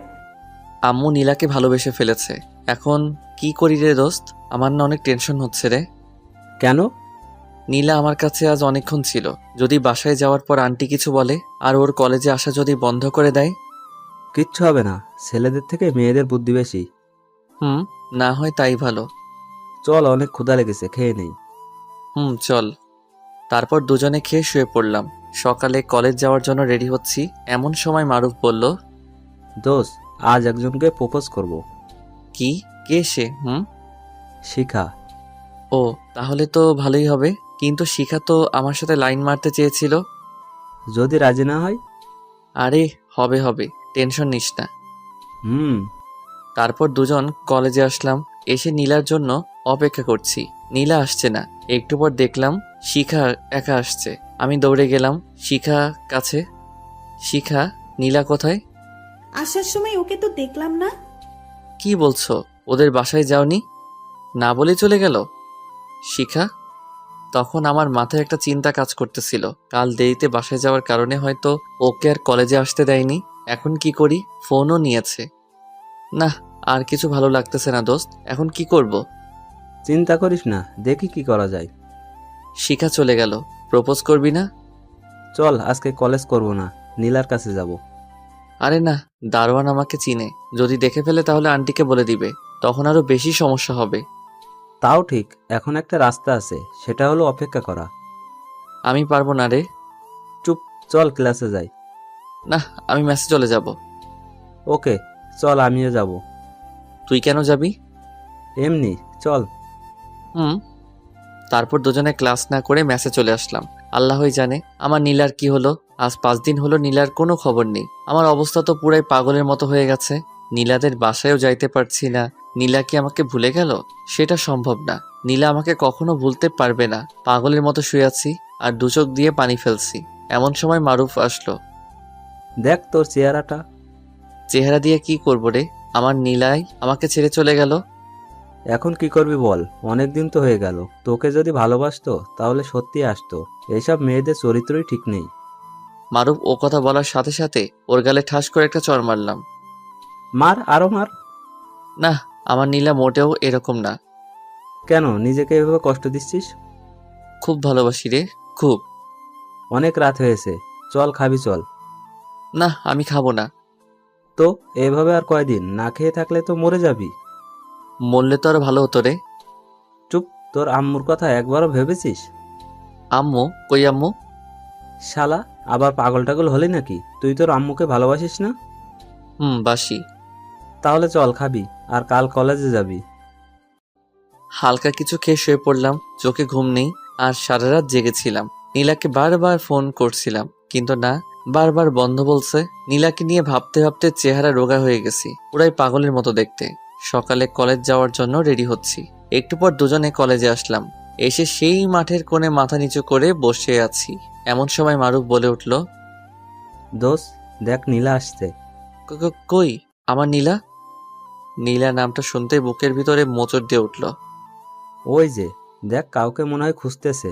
আম্মু নীলাকে ভালোবেসে ফেলেছে। এখন কি করি রে দোস্ত? আমার না অনেক টেনশন হচ্ছে রে। কেন? নীলা আমার কাছে আজ অনেকক্ষণ ছিল। যদি বাসায় যাওয়ার পর আন্টি কিছু বলে আর ওর কলেজে আসা যদি বন্ধ করে দেয়? কিচ্ছু হবে না, ছেলেদের থেকে মেয়েদের বুদ্ধি বেশি। না হয় তাই ভালো। চল, অনেক ক্ষুধা লেগেছে, খেয়ে নেই। চল। তারপর দুজনে খেয়ে শুয়ে পড়লাম। সকালে কলেজ যাওয়ার জন্য রেডি হচ্ছি, এমন সময় মারুফ বলল, দোস্ত, আজ একজনকে প্রপোজ করব। কি? কে সে? শিখা। ও, তাহলে তো ভালোই হবে। কিন্তু শিখা তো আমার সাথে লাইন মারতে চেয়েছিল। যদি রাজি না হয়? আরে হবে হবে, টেনশন নিস না। তারপর দুজন কলেজে আসলাম। এসে নীলার জন্য অপেক্ষা করছি। নীলা আসছে না। একটু পর দেখলাম শিখা একা আসছে। আমি দৌড়ে গেলাম শিখা কাছে। শিখা, নীলা কোথায়? আসার সময় ওকে তো দেখলাম না। কি বলছো? ওদের বাসায় যাওনি? না বলে চলে গেল শিখা? তখন আমার মাথায় একটা চিন্তা কাজ করতেছিল। কাল দেরিতে বাসায় যাওয়ার কারণে হয়তো ওকে আর কলেজে আসতে দেয়নি। এখন কি করি? ফোনও নিয়েছে। না, আর কিছু ভালো লাগতেছে না দোস্ত। এখন কি করব? চিন্তা করিস না, দেখি কি করা যায়। শিখা চলে গেল। প্রপোজ করবি না? চল, আজকে কলেজ করব না, নীলার কাছে যাব। আরে না, দারোয়ান আমাকে চিনে। যদি দেখে ফেলে তাহলে আন্টিকে বলে দিবে। তখন আরো বেশি সমস্যা হবে। তাও ঠিক, এখন একটা রাস্তা আছে, সেটা হলো অপেক্ষা করা। আমি পারবো না রে। চুপ, চল ক্লাসে যাই। না, আমি মেসে চলে যাব। ওকে, চল, আমিও যাব। তুই কেন যাবি? এমনি, চল। তারপর দুজনে ক্লাস না করে মেসে চলে আসলাম। আল্লাহই জানে আমার নীলার কি হলো। আজ 5 দিন হলো নীলার কোনো খবর নেই। আমার অবস্থা তো পুরাই পাগলের মতো হয়ে গেছে। নীলাদের বাসায়ও যাইতে পারছি না। নীলা কি আমাকে ভুলে গেল? সেটা সম্ভব না। নীলা আমাকে কখনো ভুলতে পারবে না। পাগলের মতো শুয়ে আছি আর 2 চোখ দিয়ে পানি ফেলছি। এমন সময় মারুফ আসলো। দেখ তোর চেহারাটা। চেহারা দিয়ে কি করবো রে? আমার নীলাই আমাকে ছেড়ে চলে গেল। এখন কি করবি বল? অনেক দিন তো হয়ে গেল। তোকে যদি ভালোবাসতো তাহলে সত্যি আসতো। এইসব মেয়েদের চরিত্রই ঠিক নেই। মারুফ ও কথা বলার সাথে সাথে ওর গালে ঠাস করে একটা চড় মারলাম। মার, আরো মার। না, আমার নীলা মোটেও এরকম না। কেন নিজেকে এভাবে কষ্ট দিচ্ছিস? খুব ভালোবাসি রে, খুব। অনেক রাত হয়েছে, চল খাবি চল। না, আমি খাবো না। তো এভাবে আর কয়দিন না খেয়ে থাকলে তো মরে যাবি। মরলে তো আরো ভালো হতো রে। চুপ, তোর আম্মুর কথা একবারও ভেবেছিস? আম্মু? কই আম্মু? শালা, আবার পাগল টাগল হলি নাকি? তুই তোর আম্মুকে ভালোবাসিস না? বাসি। তাহলে চল খাবি, আর কাল কলেজে যাবি। হালকা কিছু খেয়ে শুয়ে পড়লাম, চোখে ঘুম নেই, আর সারা রাত জেগেছিলাম। নীলাকে বারবার ফোন করছিলাম, কিন্তু না, বারবার বন্ধ বলছে। নীলাকে নিয়ে ভাবতে ভাবতে চেহারা রোগা হয়ে গেছি, পুরাই পাগলের মতো দেখতে। সকালে কলেজ যাওয়ার জন্য রেডি হচ্ছি। একটু পর দুজনে কলেজে আসলাম। এসে সেই মাঠের কোণে মাথা নিচু করে বসে আছি। এমন সময় মারুফ বলে উঠল, দোস্ত দেখ, নীলা আসছে। কই আমার নীলা? নীলা নামটা শুনতে বুকের ভিতরে মোচড় দিয়ে উঠল। ওই যে দেখ, কাউকে মনে হয় খুঁজতেছে।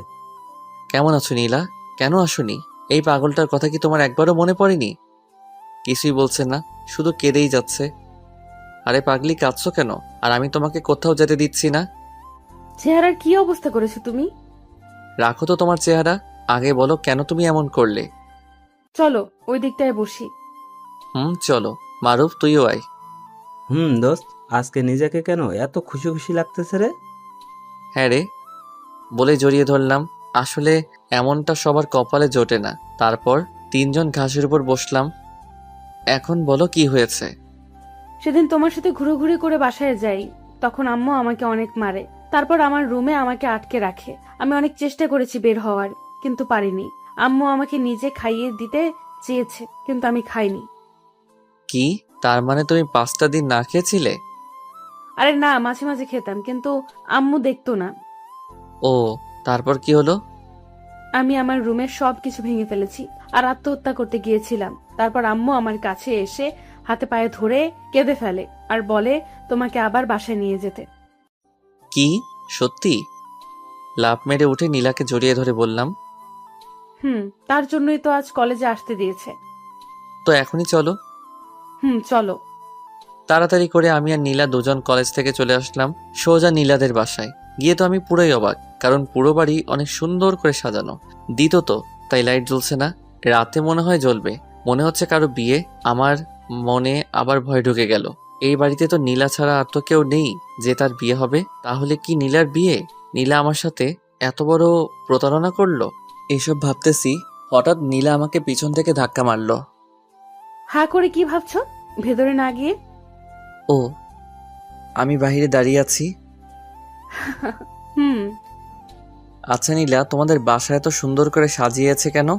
কেমন আছো নীলা? কেন আসোনি? এই পাগলটার কথা কি তোমার একবারও মনে পড়েনি? কিছুই বলছে না, শুধু কেঁদেই যাচ্ছে। আরে পাগলি, কাঁদছো কেন? আর আমি তোমাকে কোথাও যেতে দিচ্ছি না। চেহারার কি অবস্থা করেছো তুমি? রাখো তো তোমার চেহারা, আগে বলো কেন তুমি এমন করলে। চলো ওই দিকটায় বসি। চলো। মারুফ, তুইও আয়। দোস্ত, আজকে নিজেকে কেন এত খুশি খুশি লাগতেছে রে? হ্যাঁ রে, বলে জড়িয়ে ধরলাম। আসলে এমনটা সবার কপালে জোটে না। তারপর তিনজন ঘাসের উপর বসলাম। এখন বলো কি হয়েছে? সেদিন তোমার সাথে ঘুরোঘুরি করে বাসায় যাই, তখন আম্মু আমাকে অনেক মারে। তারপর আমার রুমে আমাকে আটকে রাখে। আমি অনেক চেষ্টা করেছি বের হওয়ার, কিন্তু পারিনি। আম্মু আমাকে নিজে খাইয়ে দিতে চেয়েছে, কিন্তু আমি খাইনি। কি, তার মানে তুমি 5টা দিন না খেয়েছিলে? আরে না, মাঝে মাঝে খেতাম, কিন্তু আম্মু দেখতো না। ও, তারপর কি হলো? আমি আমার রুমের সবকিছু ভেঙে ফেলেছি আর আত্মহত্যা করতে গিয়েছিলাম। তারপর আম্মু আমার কাছে এসে হাতে পায়ে ধরে কেঁদে ফেলে আর বলে তোমাকে আবার বাসায় নিয়ে যেতে। কি, সত্যি? লাফ মেরে উঠে নীলাকে জড়িয়ে ধরে বললাম, তার জন্যই তো আজ কলেজে আসতে দিয়েছে। তো এখনই চলো। চলো। তাড়াতাড়ি করে আমি আর নীলা দুজন কলেজ থেকে চলে আসলাম সোজা নীলাদের বাসায়। গিয়ে তো আমি পুরোই অবাক, কারণ পুরো বাড়ি অনেক সুন্দর করে সাজানো। দিত তো, তাই লাইট জ্বলছে না। রাতে মনে হয় জ্বলবে, মনে হচ্ছে কারো বিয়ে। আমার মনে আবার ভয় ঢুকে গেল। এই বাড়িতে তো নীলা ছাড়া আর তো কেউ নেই যে তার বিয়ে হবে। তাহলে কি নীলার বিয়ে? নীলা আমার সাথে এত বড় প্রতারণা করলো? এসব ভাবতেছি, হঠাৎ নীলা আমাকে পিছন থেকে ধাক্কা মারলো। হা করে কি ভাবছো ভেতরে না গিয়ে? ও, আমি বাইরে দাঁড়িয়ে আছি। আচ্ছা নীলা, তোমাদের বাসা এত সুন্দর করে সাজিয়েছে কেন?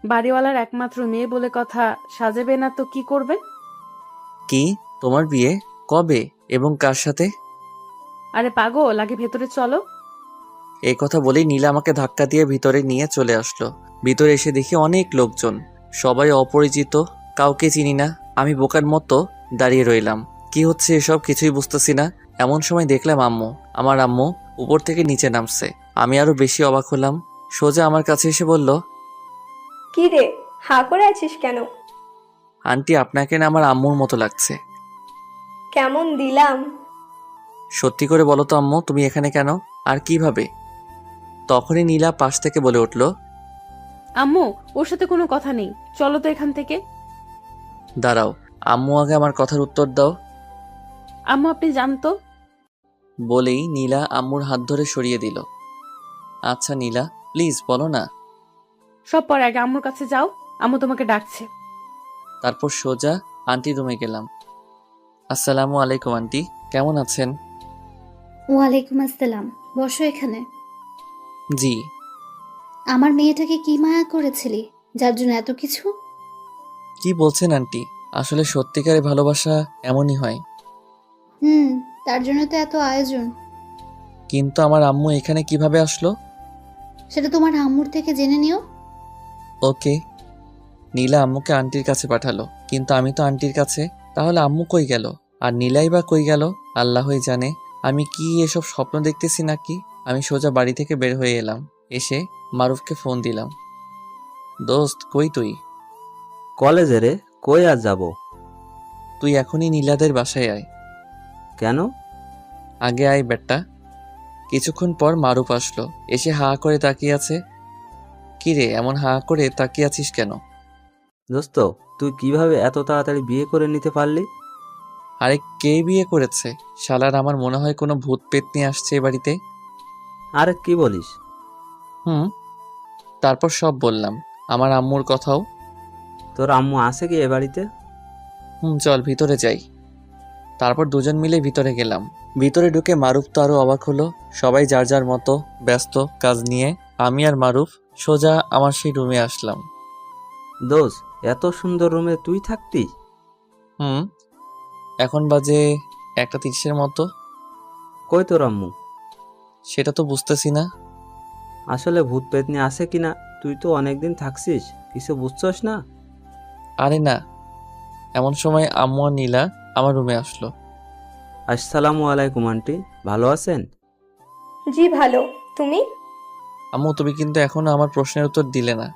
বাড়িওয়ালার একমাত্র মেয়ে বলে কথা, সাজাবে না তো কি করবে? কি, তোমার বিয়ে কবে এবং কার সাথে? আরে পাগল, আগে ভেতরে চলো। এই কথা বলেই নীলা আমাকে ধাক্কা দিয়ে ভিতরে নিয়ে চলে আসলো। ভিতরে এসে দেখি অনেক লোকজন, সবাই অপরিচিত, কাউকে চিনি না। আমি বোকার মতো দাঁড়িয়ে রইলাম। কি হচ্ছে এসব কিছুই বুঝতেছি না। এমন সময় দেখলাম আমার আম্মু উপর থেকে নিচে নামছে। আমি আরো বেশি অবাক হলাম। সোজা আমার কাছে এসে বলল, কি রে, হা করে আছিস কেন? আন্টি, আপনাকে না আমার আম্মুর মতো লাগছে। কেমন দিলাম? সত্যি করে বলো তো আম্মু, তুমি এখানে কেন আর কিভাবে? তখনই নীলা পাশ থেকে বলে উঠল, আম্মু, ওর সাথে কোনো কথা নেই, চলো তো এখান থেকে। দাঁড়াও, আম্মু আগে আমার কথার উত্তর দাও। আম্মু আপনি জানতো। বলেই নীলা আম্মুর হাত ধরে সরিয়ে দিল। আচ্ছা নীলা, প্লিজ বলো না। সব পরে, আগে আম্মুর কাছে যাও, আম্মু তোমাকে ডাকছে। তারপর সোজা আন্টির রুমে গেলাম। আসসালামু আলাইকুম আন্টি, কেমন আছেন? ওয়ালাইকুম আসসালাম। বসো এখানে। জি। আমার মেয়েটাকে কি মায়া করেছিলি যার জন্য এত কিছু? কি বলছেন আন্টি? আসলে সত্যিকারে ভালোবাসা এমনই হয়। তার জন্য তো এত আয়োজন। কিন্তু আমার আম্মু এখানে কিভাবে আসলো? সেটা তোমার আম্মুর থেকে জেনে নিও। ওকে। নীলা আম্মুকে আন্টির কাছে পাঠালো, কিন্তু আমি তো আন্টির কাছে। তাহলে আম্মু কই গেল? আর নীলাই বা কই গেল? আল্লাহই জানে। আমি কি এসব স্বপ্ন দেখতেছি নাকি? আমি সোজা বাড়ি থেকে বের হয়ে এলাম। এসে মারুফকে ফোন দিলাম। দোস্ত, কই তুই? কলেজে রে, কই আর যাব? তুই এখনই নীলাদের বাসায় আয়। কেন? আগে আয় বেটা। কিছুক্ষণ পর মারুফ আসলো। এসে হা করে তাকিয়ে আছে। কিরে, এমন হা করে তাকিয়ে আছিস কেন? দোস্ত, তুই কিভাবে এত তাড়াতাড়ি বিয়ে করে নিতে পারলি? আরে কে বিয়ে করেছে? শালার আমার মনে হয় কোনো ভূত পেতনি আসছে এ বাড়িতে। আরে কি বলিস? হুম, তারপর সব বললাম, আমার আম্মুর কথাও। তোর আম্মু আছে কি এ বাড়িতে? চল ভিতরে যাই। তারপর দুজন মিলে ভিতরে গেলাম। ভিতরে ঢুকে মারুফ তো আরো অবাক হলো। সবাই যার যার মতো ব্যস্ত কাজ নিয়ে। আমি আর মারুফ সোজা আমার সেই রুমে আসলাম। দোস্ত, এত সুন্দর রুমে তুই থাকতি? হুম, এখন বাজে 1:30 মতো। কই তোর আম্মু? সেটা তো বুঝতেছি না। আসলে ভূত পেতনি আছে কিনা তুই তো অনেকদিন থাকছিস, কিছু বুঝছস না? আরে না, এমন সময় আম্মু আর নীলা আমার রুমে আসলো। আসসালামু আলাইকুম আন্টি, ভালো আছেন? জি ভালো। তুমি? আম্মু তুমি কিন্তু এখনো আমার প্রশ্নের উত্তর দিলে না।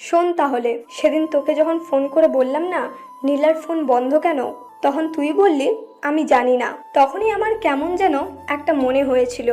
শোন তাহলে, সেদিন তোকে যখন ফোন করে বললাম না নীলার ফোন বন্ধ কেন, তখন তুই বললি আমি জানি না। তখনই আমার কেমন যেন একটা মনে হয়েছিল।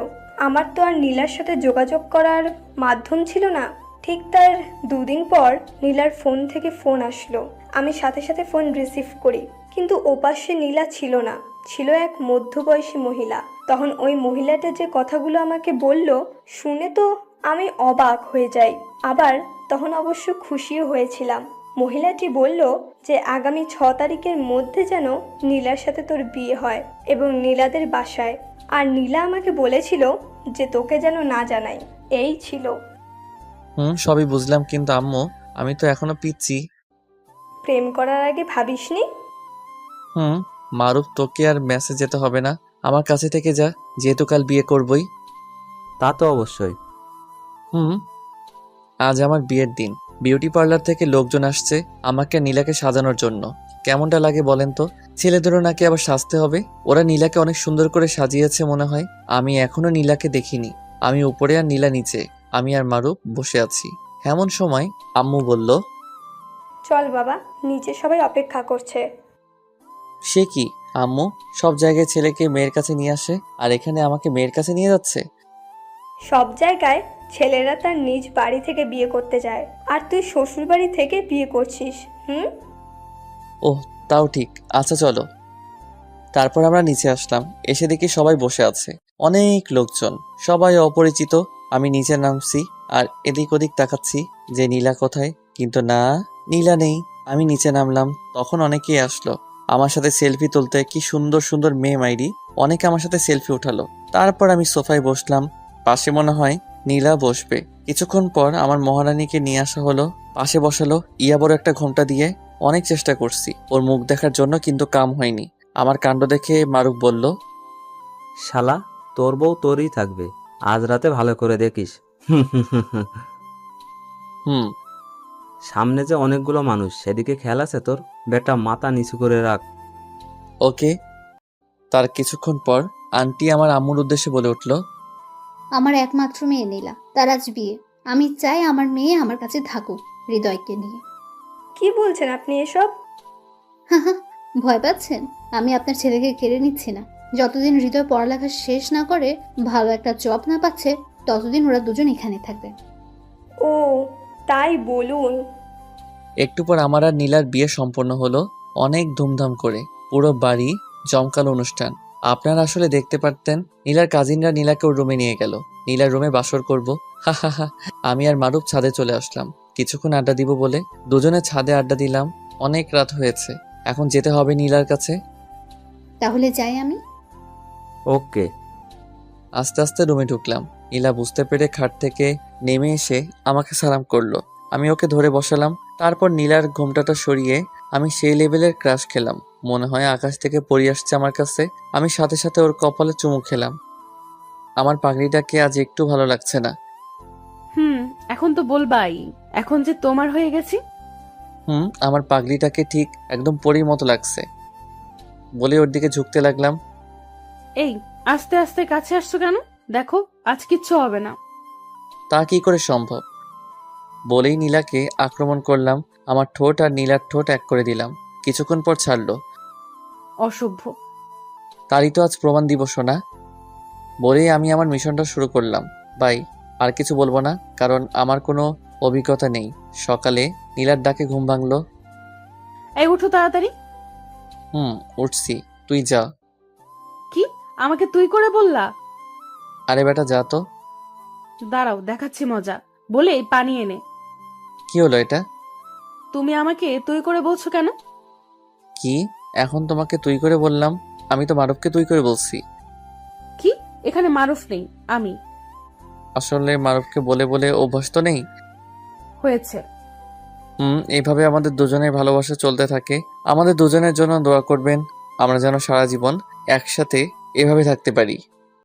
আমার তো আর নীলার সাথে যোগাযোগ করার মাধ্যম ছিল না। ঠিক তার 2 দিন পর নীলার ফোন থেকে ফোন আসলো। আমি সাথে সাথে ফোন রিসিভ করি, কিন্তু ওপাশে নীলা ছিল না, ছিল এক মধ্যবয়সী মহিলা। তখন ওই মহিলাটা যে কথাগুলো আমাকে বলল শুনে তো আমি অবাক হয়ে যাই, আবার তখন অবশ্য খুশিও হয়েছিলাম। মহিলাটি বলল যে আগামী 6 তারিখের মধ্যে যেন নীলার সাথে তোর বিয়ে হয় এবং নীলাদের বাসায়। আর নীলা আমাকে বলেছিল যে তোকে যেন না জানাই। এই ছিল। সবই বুঝলাম, কিন্তু আম্মু আমি তো এখনো পিচ্ছি। প্রেম করার আগে ভাবিসনি? মারুফ তোকে আর মেসেজ যেতে হবে না, আমার কাছে থেকে যা, যেহেতু কাল বিয়ে করবই। তা তো অবশ্যই। আজ আমার বিয়ের দিন। বিউটি পার্লার থেকে লোকজন আসছে আমাকে নীলাকে সাজানোর জন্য। কেমনটা লাগে বলেন তো? ছেলেদেরও নাকি আবার সাজতে হবে। ওরা নীলাকে অনেক সুন্দর করে সাজিয়েছে মনে হয়। আমি এখনো নীলাকে দেখিনি। আমি উপরে আর নীলা নিচে। আমি আর মারুফ বসে আছি। এমন সময় আম্মু বলল, চল বাবা, নিচে সবাই অপেক্ষা করছে। সে কি আম্মু, সব জায়গায় ছেলেকে মেয়ের কাছে নিয়ে আসে আর এখানে আমাকে মেয়ের কাছে নিয়ে যাচ্ছে? সব জায়গায় ছেলেরা তার নিজ বাড়ি থেকে বিয়ে করতে যায়, আর তুই শ্বশুর বাড়ি থেকে বিয়ে করছিস। ওহ, তাও ঠিক, আচ্ছা চলো। তারপর আমরা নিচে আসলাম। এসে দেখি সবাই বসে আছে, অনেক লোকজন, সবাই অপরিচিত। আমি নিচে নামছি আর এদিক ওদিক তাকাচ্ছি যে নীলা কোথায়, কিন্তু না, নীলা নেই। আমি নিচে নামলাম, তখন অনেকেই আসলো আমার সাথে সেলফি তুলতে। কি সুন্দর সুন্দর মেয়ে মাইরি, অনেকে আমার সাথে সেলফি উঠালো। তারপর আমি সোফায় বসলাম, পাশে মনে হয় নীলা বসবে। কিছুক্ষণ পর আমার মহারানীকে নিয়ে আসা হলো, পাশে বসালো। ইয়া বড় একটা ঘোমটা দিয়ে। অনেক চেষ্টা করছি ওর মুখ দেখার জন্য, কিন্তু কাম হয়নি। আমার কাণ্ড দেখে মারুফ বলল, শালা, তোর বউ তোরই থাকবে, আজ রাতে ভালো করে দেখিস। সামনে যে অনেকগুলো মানুষ, সেদিকে খেয়াল আছে তোর? বেটা, মাথা নিচু করে রাখ। ওকে। তার কিছুক্ষণ পর আন্টি আমার আম্মুর উদ্দেশ্যে বলে উঠল, আমার একমাত্র মেয়ে নীলা, তার আজ বিয়ে। আমি চাই আমার মেয়ে আমার কাছে থাকুক হৃদয়কে নিয়ে। কি বলছেন আপনি এসব? ভয় পাচ্ছেন? আমি আপনার ছেলেকে কেড়ে নিচ্ছি না। যতদিন হৃদয় পড়ালেখা শেষ না করে ভালো একটা জব না পাচ্ছে, ততদিন ওরা দুজন এখানে থাকবে। ও তাই বলুন। একটু পর আমার আর নীলার বিয়ে সম্পন্ন হলো, অনেক ধুমধাম করে। পুরো বাড়ি জমকালো অনুষ্ঠান। আপনারা আসলে দেখতে পারতেন। নীলার কাজিনরা নীলাকে ওর রুমে নিয়ে গেল। নীলার রুমে বাসর করব। হা। আমি আর মারুফ ছাদে চলে আসলাম কিছুক্ষণ আড্ডা দিব বলে। দুজনে ছাদে আড্ডা দিলাম। অনেক রাত হয়েছে, এখন যেতে হবে নীলার কাছে। তাহলে যাই আমি। ওকে। আস্তে আস্তে রুমে ঢুকলাম। নীলা বুঝতে পেরে খাট থেকে নেমে এসে আমাকে সালাম করলো। আমি ওকে ধরে বসালাম। তারপর নীলার ঘোমটাটা সরিয়ে আমি সেই লেভেলের ক্রাশ খেলাম, মনে হয় আকাশ থেকে পড়ে আসছে আমার কাছে। আমি সাথে সাথে ওর কপালে চুমু খেলাম। আমার পাগড়িটাকে আজ একটু ভালো লাগছে না। এখন তো বলবাই, এখন যে তোমার হয়ে গেছি। আমার পাগড়িটাকে ঠিক একদম পরীর মতো লাগছে বলে ওর দিকে ঝুঁকতে লাগলাম। এই, আস্তে আস্তে কাছে আসছো কেন? দেখো, আজ কিচ্ছু হবে না। তা কি করে সম্ভব? বলেই নীলাকে আক্রমণ করলাম। আমার ঠোঁট আর নীলার ঠোঁট এক করে দিলাম। কিছুক্ষণ পর ছাড়লো। অসভ্য। তারই তো আজ প্রমাণ দিব সোনা। বলেই আমি আমার মিশনটা শুরু করলাম। বাই। আর কিছু বলবো না, কারণ আমার কোনো অভিজ্ঞতা নেই। সকালে নীলার ডাকে ঘুম ভাঙলো। এই উঠো তাড়াতাড়ি। উঠছি, তুই যা। কি আমাকে তুই করে বললা? আরে বেটা যা তো। দাঁড়াও দেখাচ্ছি মজা, বলে পানি এনে। কি হলো এটা? তুমি আমাকে তুই করে বলছো কেন? কি এখন তোমাকে তুই করে বললাম? আমি তো মারুফকে তুই করে বলছি। কি এখানে মারুফ নেই, আমি। আসলে মারুফকে বলে বলে অভ্যাস তো নেই। হয়েছে। এইভাবে আমাদের দুজনের ভালোবাসা চলতে থাকে। আমাদের দুজনের জন্য দোয়া করবেন, আমরা যেন সারা জীবন একসাথে এভাবে থাকতে পারি।